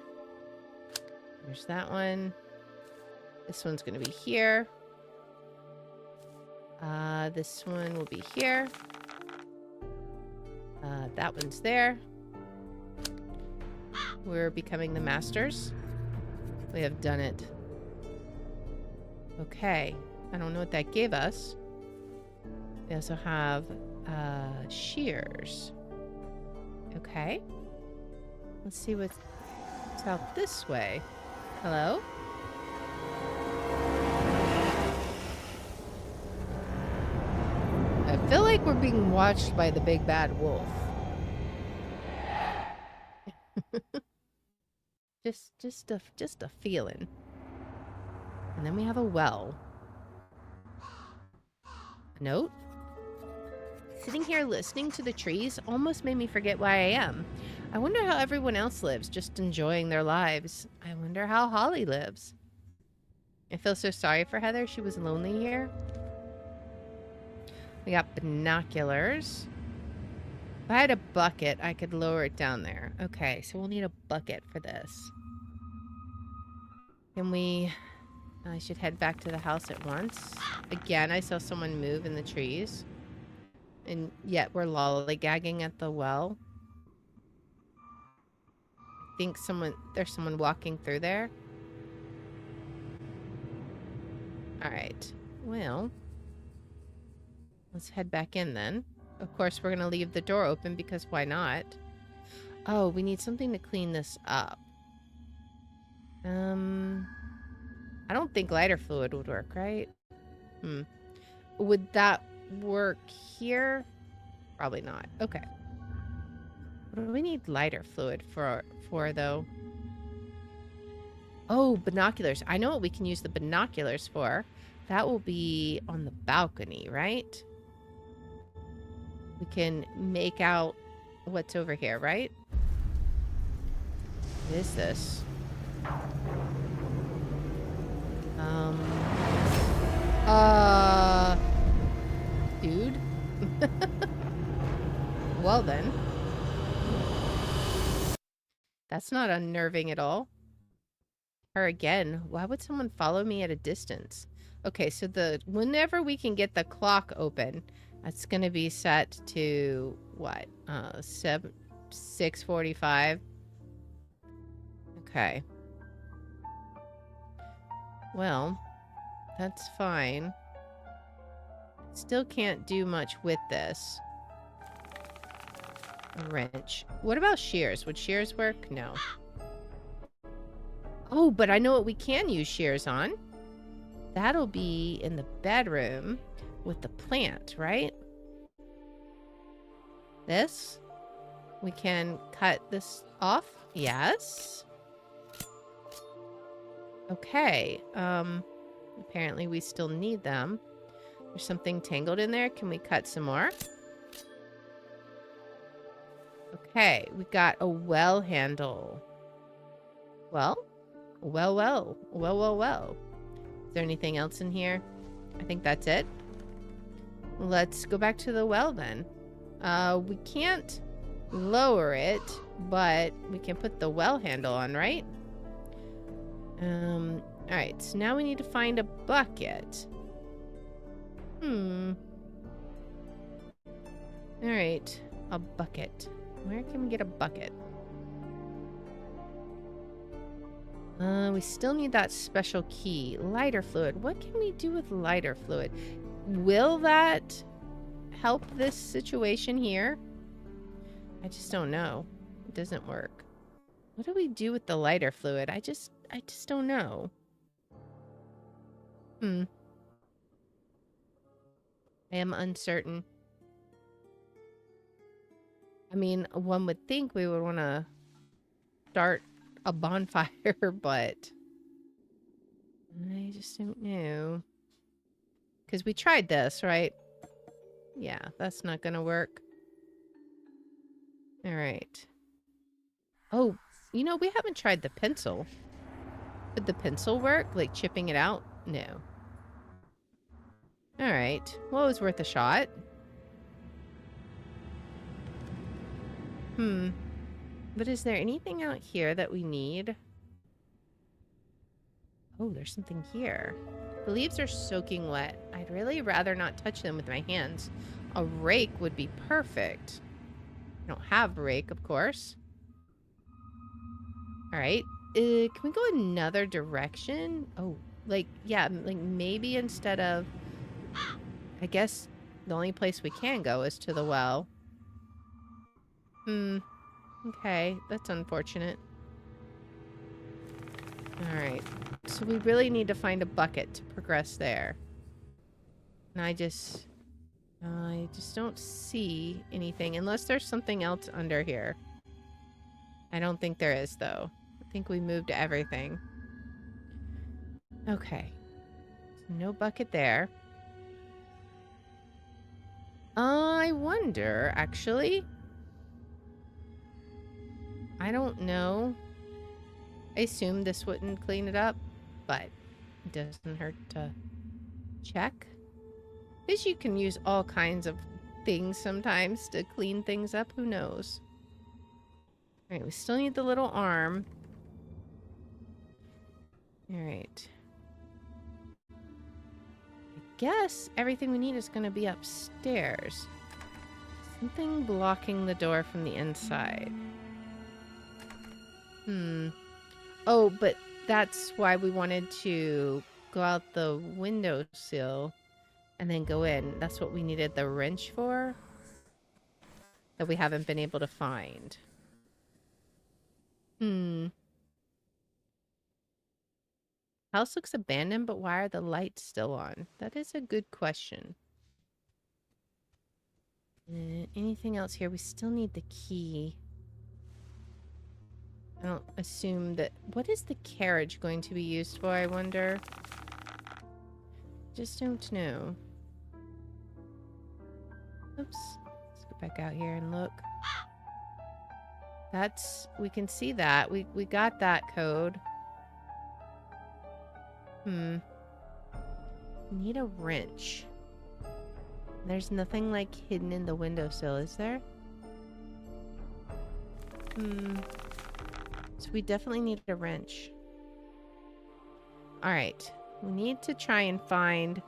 There's that one. This one's gonna be here. This one will be here. That one's there. We're becoming the masters. We have done it. Okay. I don't know what that gave us. We also have shears. Okay. Let's see what's out this way. Hello? I feel like we're being watched by the big bad wolf. just a feeling. And then we have a well. A note? Sitting here listening to the trees almost made me forget why I am. I wonder how everyone else lives, just enjoying their lives. I wonder how Holly lives. I feel so sorry for Heather. She was lonely here. We got binoculars. If I had a bucket, I could lower it down there. Okay, so we'll need a bucket for this. Can we... I should head back to the house at once. Again, I saw someone move in the trees. And yet we're lollygagging at the well. I think there's someone walking through there. Alright. Well... let's head back in then. Of course, we're going to leave the door open because why not? Oh, we need something to clean this up. I don't think lighter fluid would work, right? Would that work here? Probably not. Okay. What do we need lighter fluid for though? Oh, binoculars. I know what we can use the binoculars for. That will be on the balcony, right? We can make out what's over here, right? What is this? Dude? Well then. That's not unnerving at all. Her again. Why would someone follow me at a distance? Okay, so whenever we can get the clock open, that's going to be set to what? 6:45. Okay. Well, that's fine. Still can't do much with this. A wrench. What about shears? Would shears work? No. Oh, but I know what we can use shears on. That'll be in the bedroom with the plant, right? This? We can cut this off? Yes. Okay. Apparently we still need them. There's something tangled in there. Can we cut some more? Okay, we got a well handle. Well. Is there anything else in here? I think that's it. Let's go back to the well then. We can't lower it, but we can put the well handle on, right? Alright, so now we need to find a bucket. Alright, a bucket. Where can we get a bucket? We still need that special key. Lighter fluid. What can we do with lighter fluid? Will that help this situation here? I just don't know. It doesn't work. What do we do with the lighter fluid? I just don't know. I am uncertain. I mean, one would think we would want to start a bonfire, but I just don't know. Because we tried this, right? Yeah, that's not going to work. All right. Oh, you know, we haven't tried the pencil. Would the pencil work? Like chipping it out? No. All right. Well, it was worth a shot. But is there anything out here that we need? Oh, there's something here. The leaves are soaking wet. I'd really rather not touch them with my hands. A rake would be perfect. I don't have a rake, of course. All right. Can we go another direction? Oh, like, yeah, like maybe instead of... I guess the only place we can go is to the well. Okay, that's unfortunate. Alright, so we really need to find a bucket to progress there. And I just don't see anything, unless there's something else under here. I don't think there is, though. I think we moved everything. Okay. No bucket there. I wonder, actually... I don't know. I assume this wouldn't clean it up, but it doesn't hurt to check. Because you can use all kinds of things sometimes to clean things up. Who knows? Alright, we still need the little arm. Alright. I guess everything we need is going to be upstairs. Something blocking the door from the inside. Oh, but that's why we wanted to go out the windowsill and then go in. That's what we needed the wrench for. That we haven't been able to find. House looks abandoned, but why are the lights still on? That is a good question. Anything else here? We still need the key. I don't assume that... What is the carriage going to be used for, I wonder? Just don't know. Oops. Let's go back out here and look. That's... We can see that. We got that code. Need a wrench. There's nothing, like, hidden in the windowsill, is there? So we definitely need a wrench. Alright. We need to try and find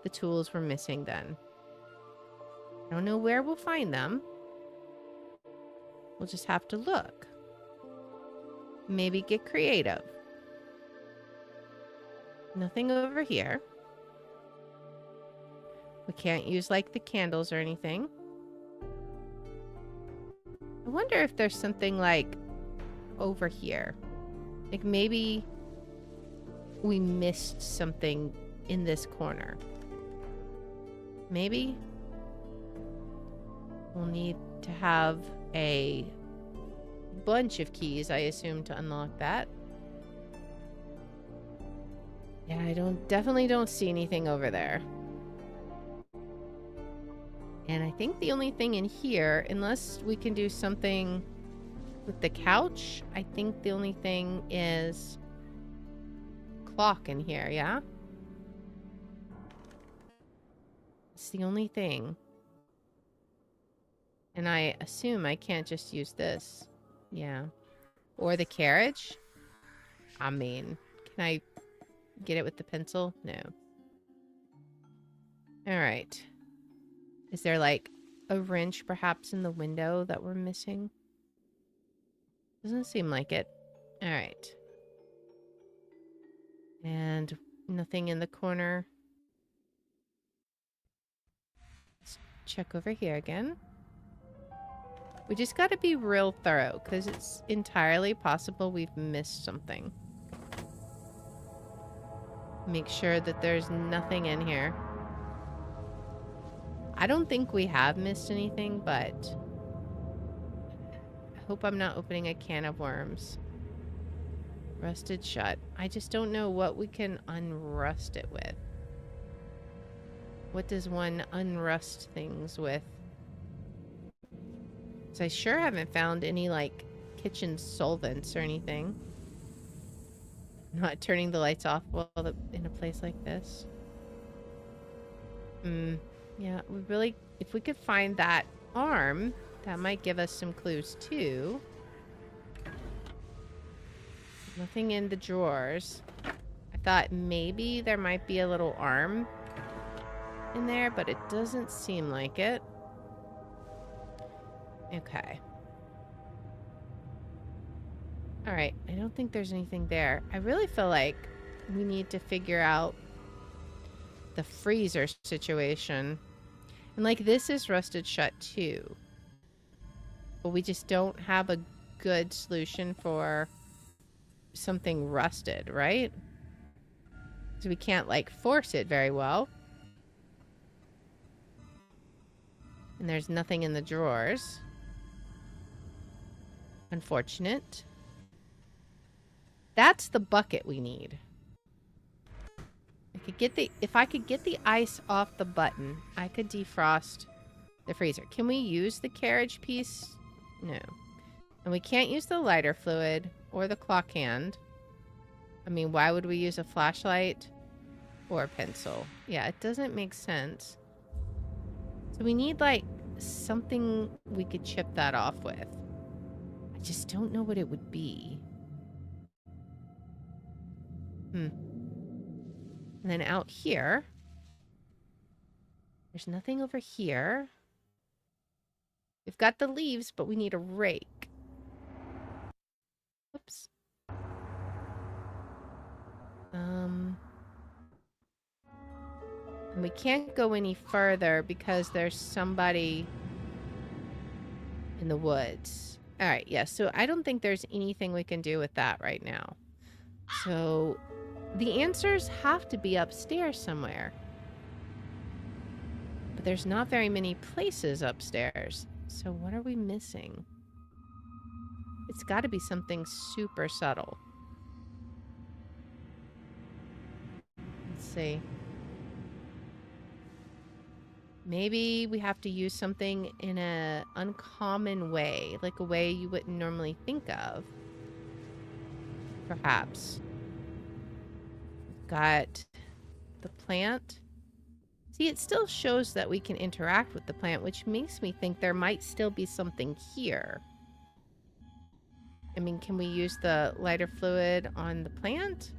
the tools we're missing then. I don't know where we'll find them. We'll just have to look. Maybe get creative. Nothing over here. We can't use, like, the candles or anything. I wonder if there's something, like, over here. Like, maybe we missed something in this corner. Maybe we'll need to have a bunch of keys, I assume, to unlock that. Yeah, I definitely don't see anything over there. And I think the only thing in here, unless we can do something with the couch, I think the only thing is clock in here, yeah? It's the only thing. And I assume I can't just use this. Yeah. Or the carriage? I mean, can I get it with the pencil? No. Alright. Is there, like, a wrench perhaps in the window that we're missing? Doesn't seem like it. Alright. And nothing in the corner. Let's check over here again. We just gotta be real thorough, because it's entirely possible we've missed something. Make sure that there's nothing in here. I don't think we have missed anything, but I hope I'm not opening a can of worms. Rusted shut. I just don't know what we can unrust it with. What does one unrust things with? So I sure haven't found any, like, kitchen solvents or anything. Not turning the lights off while in a place like this. Yeah, we really... If we could find that arm, that might give us some clues, too. Nothing in the drawers. I thought maybe there might be a little arm in there, but it doesn't seem like it. Okay. Alright, I don't think there's anything there. I really feel like we need to figure out the freezer situation. And, like, this is rusted shut too. But we just don't have a good solution for something rusted, right? So we can't, like, force it very well. And there's nothing in the drawers. Unfortunate. That's the bucket we need. If I could get the ice off the button, I could defrost the freezer. Can we use the carriage piece? No. And we can't use the lighter fluid or the clock hand. I mean, why would we use a flashlight or a pencil? Yeah, it doesn't make sense. So we need, like, something we could chip that off with. I just don't know what it would be. And then out here, there's nothing over here. We've got the leaves, but we need a rake. Oops. And we can't go any further because there's somebody in the woods. All right, yeah, so I don't think there's anything we can do with that right now. So the answers have to be upstairs somewhere. But there's not very many places upstairs. So what are we missing? It's got to be something super subtle. Let's see. Maybe we have to use something in an uncommon way, like a way you wouldn't normally think of. Perhaps. Got the plant. See, it still shows that we can interact with the plant, which makes me think there might still be something here. I mean, can we use the lighter fluid on the plant?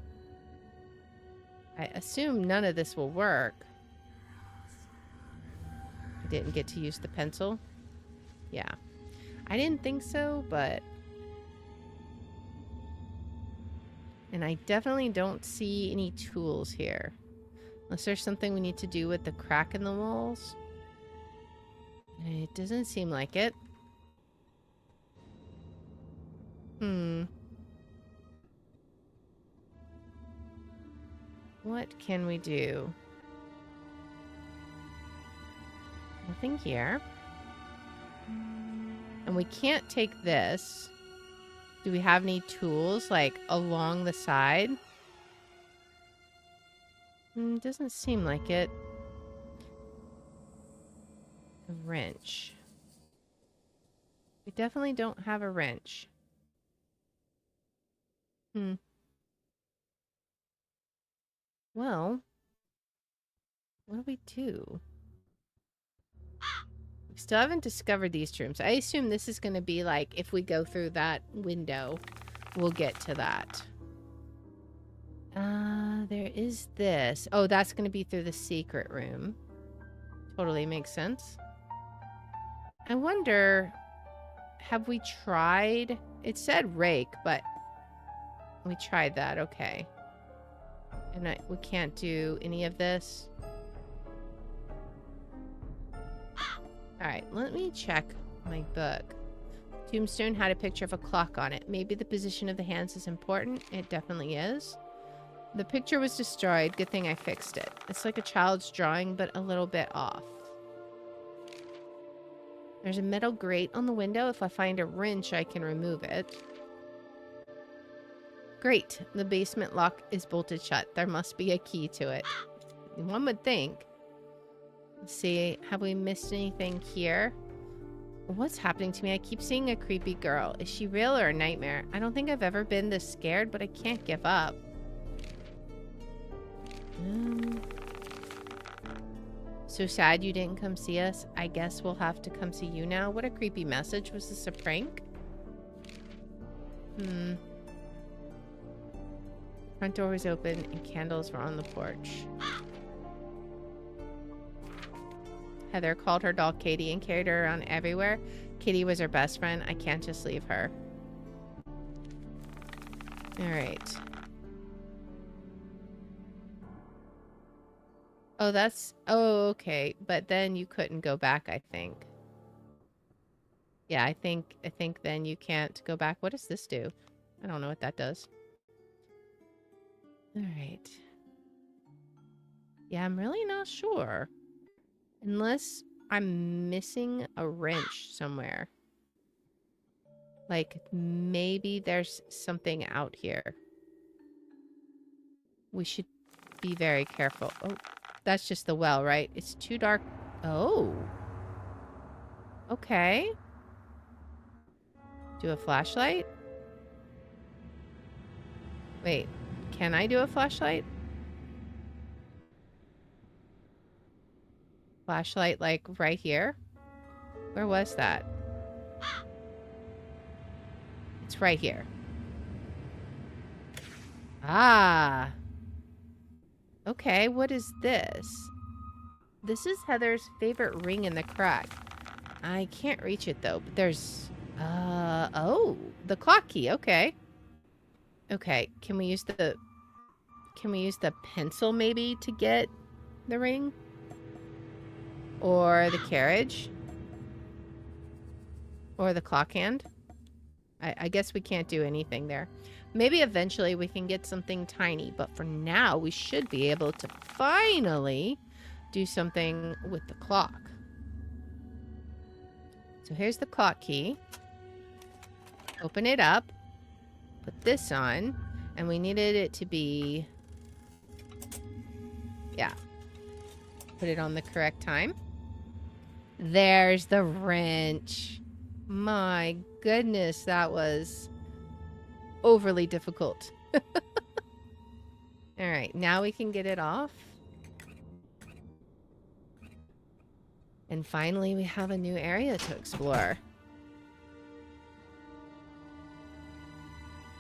I assume none of this will work. I didn't get to use the pencil. Yeah. I didn't think so, but And I definitely don't see any tools here. Unless there's something we need to do with the crack in the walls. It doesn't seem like it. What can we do? Nothing here. And we can't take this. Do we have any tools, like, along the side? Doesn't seem like it. A wrench. We definitely don't have a wrench. Well, what do we do? We still haven't discovered these rooms. I assume this is going to be like, if we go through that window, we'll get to that. There is this. Oh, that's going to be through the secret room. Totally makes sense. I wonder, have we tried? It said rake, but we tried that. Okay. And we can't do any of this. Alright, let me check my book. Tombstone had a picture of a clock on it. Maybe the position of the hands is important. It definitely is. The picture was destroyed. Good thing I fixed it. It's like a child's drawing, but a little bit off. There's a metal grate on the window. If I find a wrench, I can remove it. Great. The basement lock is bolted shut. There must be a key to it. One would think. Let's see. Have we missed anything here? What's happening to me? I keep seeing a creepy girl. Is she real or a nightmare? I don't think I've ever been this scared, but I can't give up. So sad you didn't come see us. I guess we'll have to come see you now. What a creepy message. Was this a prank? Front door was open and candles were on the porch. Heather called her doll Katie and carried her around everywhere. Katie was her best friend. I can't just leave her. Alright. Oh, that's... Oh, okay. But then you couldn't go back, I think. Yeah, I think then you can't go back. What does this do? I don't know what that does. Alright. Yeah, I'm really not sure. Unless I'm missing a wrench somewhere. Like, maybe there's something out here. We should be very careful. Oh, that's just the well, right? It's too dark. Oh. Okay. Do a flashlight? Wait, can I do a flashlight? Flashlight, like, right here? Where was that? It's right here. Ah. Okay, what is this? This is Heather's favorite ring in the crack. I can't reach it, though. But there's... Oh. The clock key. Okay. Okay, can we use the... Can we use the pencil, maybe, to get the ring? Or the carriage? Or the clock hand? I guess we can't do anything there. Maybe eventually we can get something tiny, but for now we should be able to finally do something with the clock. So here's the clock key. Open it up. Put this on. And we needed it to be... Yeah. Put it on the correct time. There's the wrench. My goodness, that was overly difficult. Alright, now we can get it off. And finally, we have a new area to explore.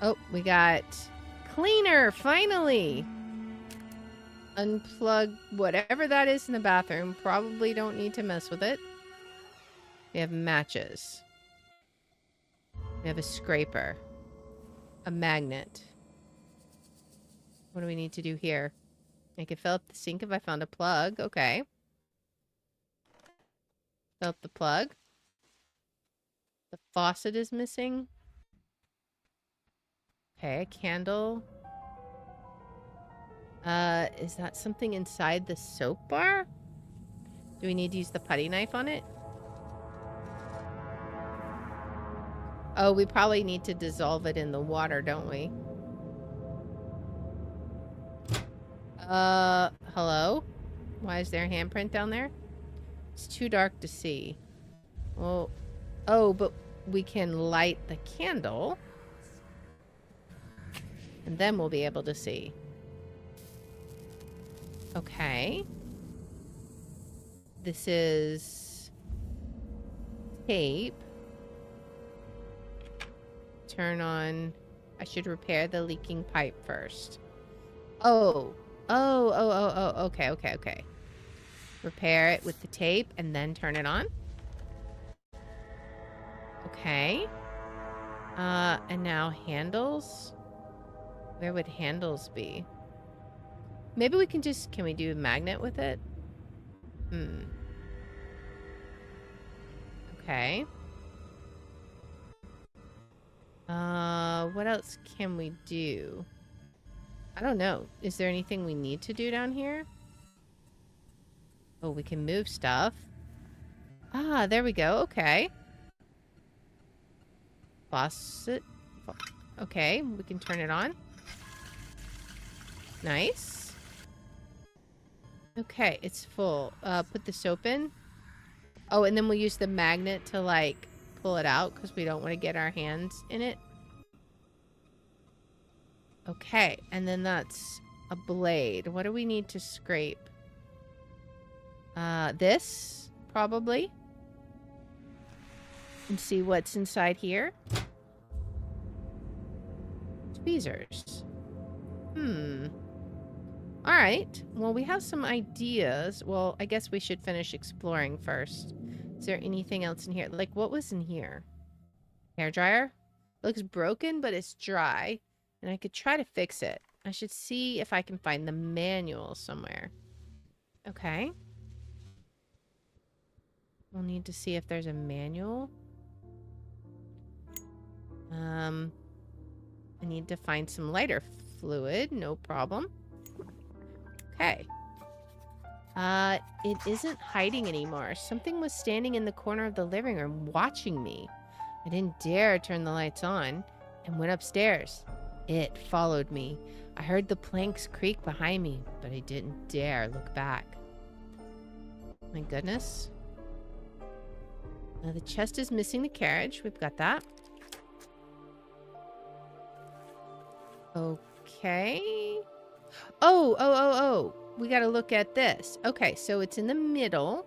Oh, we got cleaner, finally! Unplug whatever that is in the bathroom. Probably don't need to mess with it. We have matches. We have a scraper. A magnet. What do we need to do here? I can fill up the sink if I found a plug. Okay. Fill up the plug. The faucet is missing. Okay, a candle. Is that something inside the soap bar? Do we need to use the putty knife on it? Oh, we probably need to dissolve it in the water, don't we? Hello? Why is there a handprint down there? It's too dark to see. Well, oh, but we can light the candle. And then we'll be able to see. Okay. This is tape. Turn on. I should repair the leaking pipe first. Oh. Okay. Repair it with the tape and then turn it on. Okay. And now handles. Where would handles be? Maybe we can just... Can we do a magnet with it? Okay. What else can we do? I don't know. Is there anything we need to do down here? Oh, we can move stuff. Ah, there we go. Okay. Faucet. Okay, we can turn it on. Nice. Okay, it's full. Put the soap in. Oh, and then we'll use the magnet to, like, pull it out because we don't want to get our hands in it. Okay, and then that's a blade. What do we need to scrape? This, probably. And see what's inside here. Tweezers. Alright. Well, we have some ideas. Well, I guess we should finish exploring first. Is there anything else in here? Like, what was in here? Hairdryer? Looks broken, but it's dry. And I could try to fix it. I should see if I can find the manual somewhere. Okay. We'll need to see if there's a manual. I need to find some lighter fluid. No problem. Okay. It isn't hiding anymore. Something was standing in the corner of the living room watching me. I didn't dare turn the lights on and went upstairs. It followed me. I heard the planks creak behind me, but I didn't dare look back. My goodness. The chest is missing the carriage. We've got that. Okay. Oh. We gotta look at this. Okay, so it's in the middle.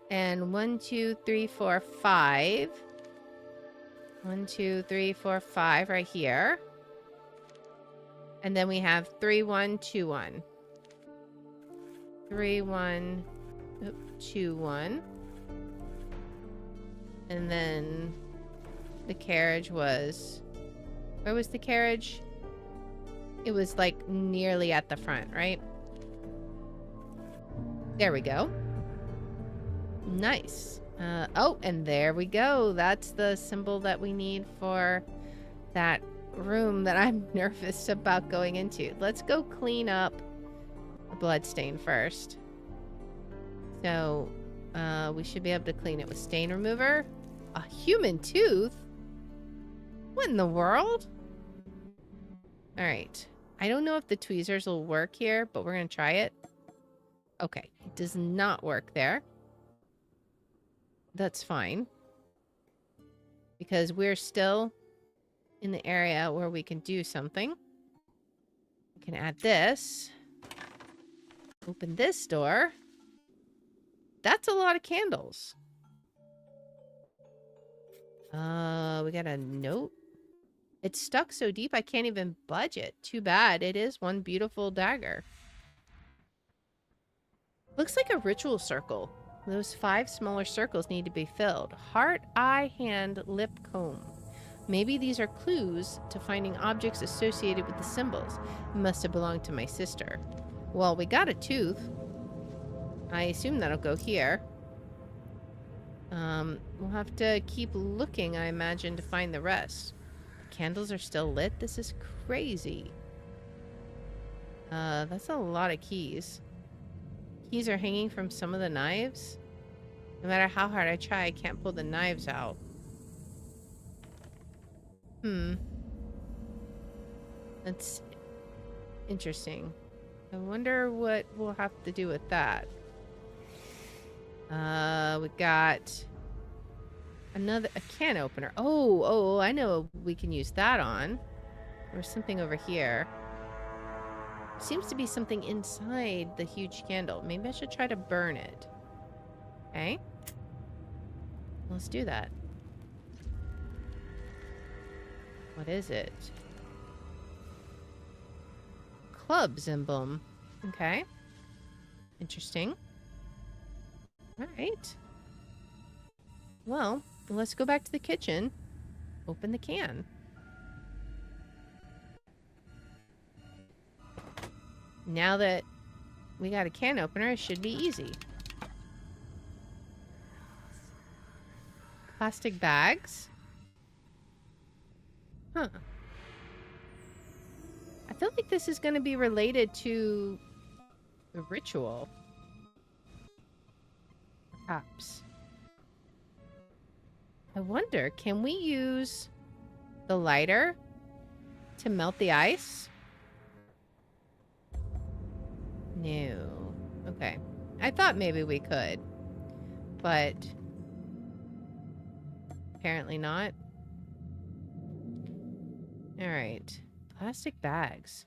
And 1, 2, 3, 4, 5. 1, 2, 3, 4, 5 right here. And then we have 3, 1, 2, 1. 3, 1, 2, 1. And then the carriage was... Where was the carriage? It was like nearly at the front, right? There we go. Nice. Oh, and there we go. That's the symbol that we need for that room that I'm nervous about going into. Let's go clean up the bloodstain first. So, we should be able to clean it with stain remover. A human tooth? What in the world? Alright. I don't know if the tweezers will work here, but we're going to try it. Okay. It does not work there. That's fine. Because we're still in the area where we can do something. We can add this. Open this door. That's a lot of candles. We got a note. It's stuck so deep I can't even budge it. Too bad. It is one beautiful dagger. Looks like a ritual circle. Those 5 smaller circles need to be filled. Heart, eye, hand, lip, comb. Maybe these are clues to finding objects associated with the symbols. It must have belonged to my sister. Well, we got a tooth. I assume that'll go here. We'll have to keep looking, I imagine, to find the rest. The candles are still lit? This is crazy. That's a lot of keys. Keys are hanging from some of the knives. No matter how hard I try, I can't pull the knives out. That's interesting. I wonder what we'll have to do with that. We got a can opener. Oh, I know we can use that on. There's something over here. Seems to be something inside the huge candle. Maybe I should try to burn it. Okay. Let's do that. What is it? Clubs emblem. Okay. Interesting. Alright. Well, let's go back to the kitchen. Open the can. Now that we got a can opener, it should be easy. Plastic bags. Huh. I feel like this is going to be related to the ritual. Perhaps. I wonder, can we use the lighter to melt the ice? No. Okay. I thought maybe we could, but apparently not. All right. Plastic bags.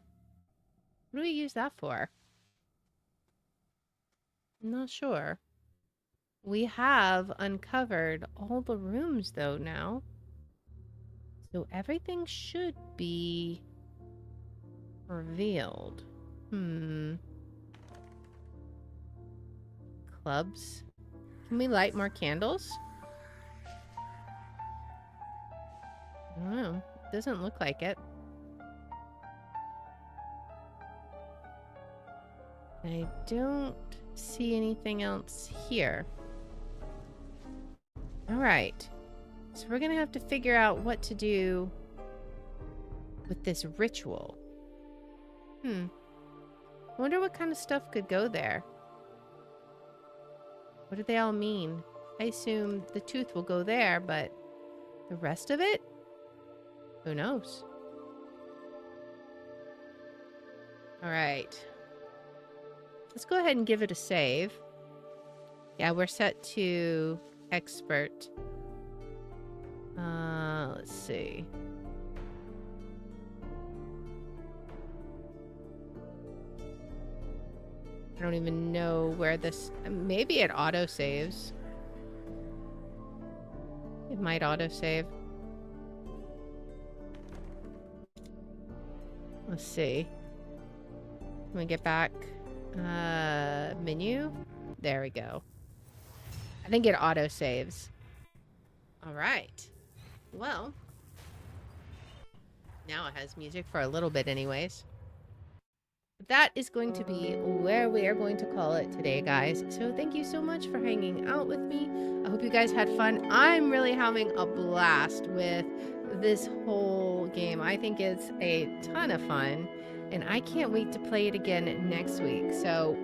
What do we use that for? I'm not sure. We have uncovered all the rooms, though, now. So everything should be revealed. Clubs. Can we light more candles? I don't know. It doesn't look like it. I don't see anything else here. Alright. So we're gonna have to figure out what to do with this ritual. I wonder what kind of stuff could go there. What do they all mean? I assume the tooth will go there, but the rest of it? Who knows? Alright. Let's go ahead and give it a save. Yeah, we're set to expert. Let's see. I don't even know where this... Maybe it auto-saves. It might auto-save. Let's see. Let me get back. Menu? There we go. I think it auto-saves. Alright. Well. Now it has music for a little bit anyways. That is going to be where we are going to call it today, guys. So thank you so much for hanging out with me. I hope you guys had fun. I'm really having a blast with this whole game. I think it's a ton of fun, and I can't wait to play it again next week. So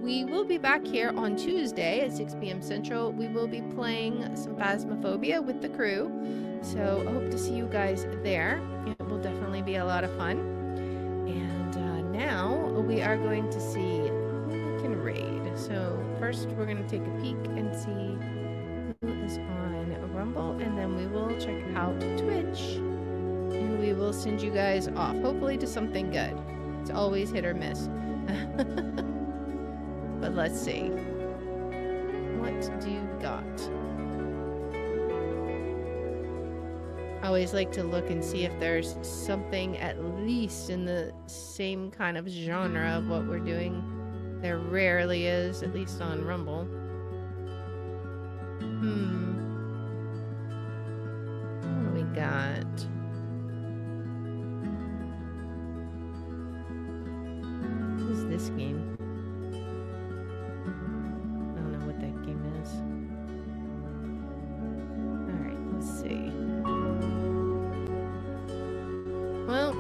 we will be back here on Tuesday at 6 p.m. Central. We will be playing some Phasmophobia with the crew. So I hope to see you guys there. It will definitely be a lot of fun. And now we are going to see who we can raid. So first we're going to take a peek and see who is on Rumble, and then we will check out Twitch. And we will send you guys off, hopefully to something good. It's always hit or miss. But let's see. What do you got? I always like to look and see if there's something at least in the same kind of genre of what we're doing. There rarely is, at least on Rumble. What do we this game. I don't know what that game is. Alright, let's see. Well,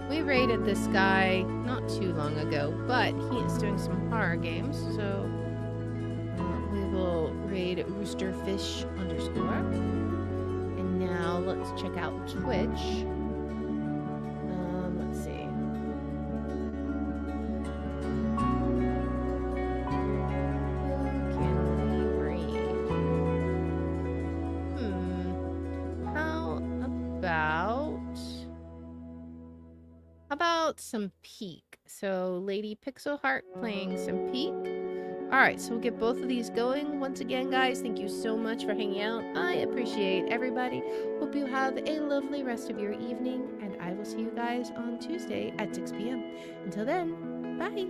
we raided this guy not too long ago, but he is doing some horror games, so we will raid Roosterfish_. And now let's check out Twitch. Let's see. Who can we raid? How about some Peak? So Lady Pixelheart playing some Peak. Alright, so we'll get both of these going. Once again, guys, thank you so much for hanging out. I appreciate everybody. Hope you have a lovely rest of your evening, and I will see you guys on Tuesday at 6 p.m. Until then, bye!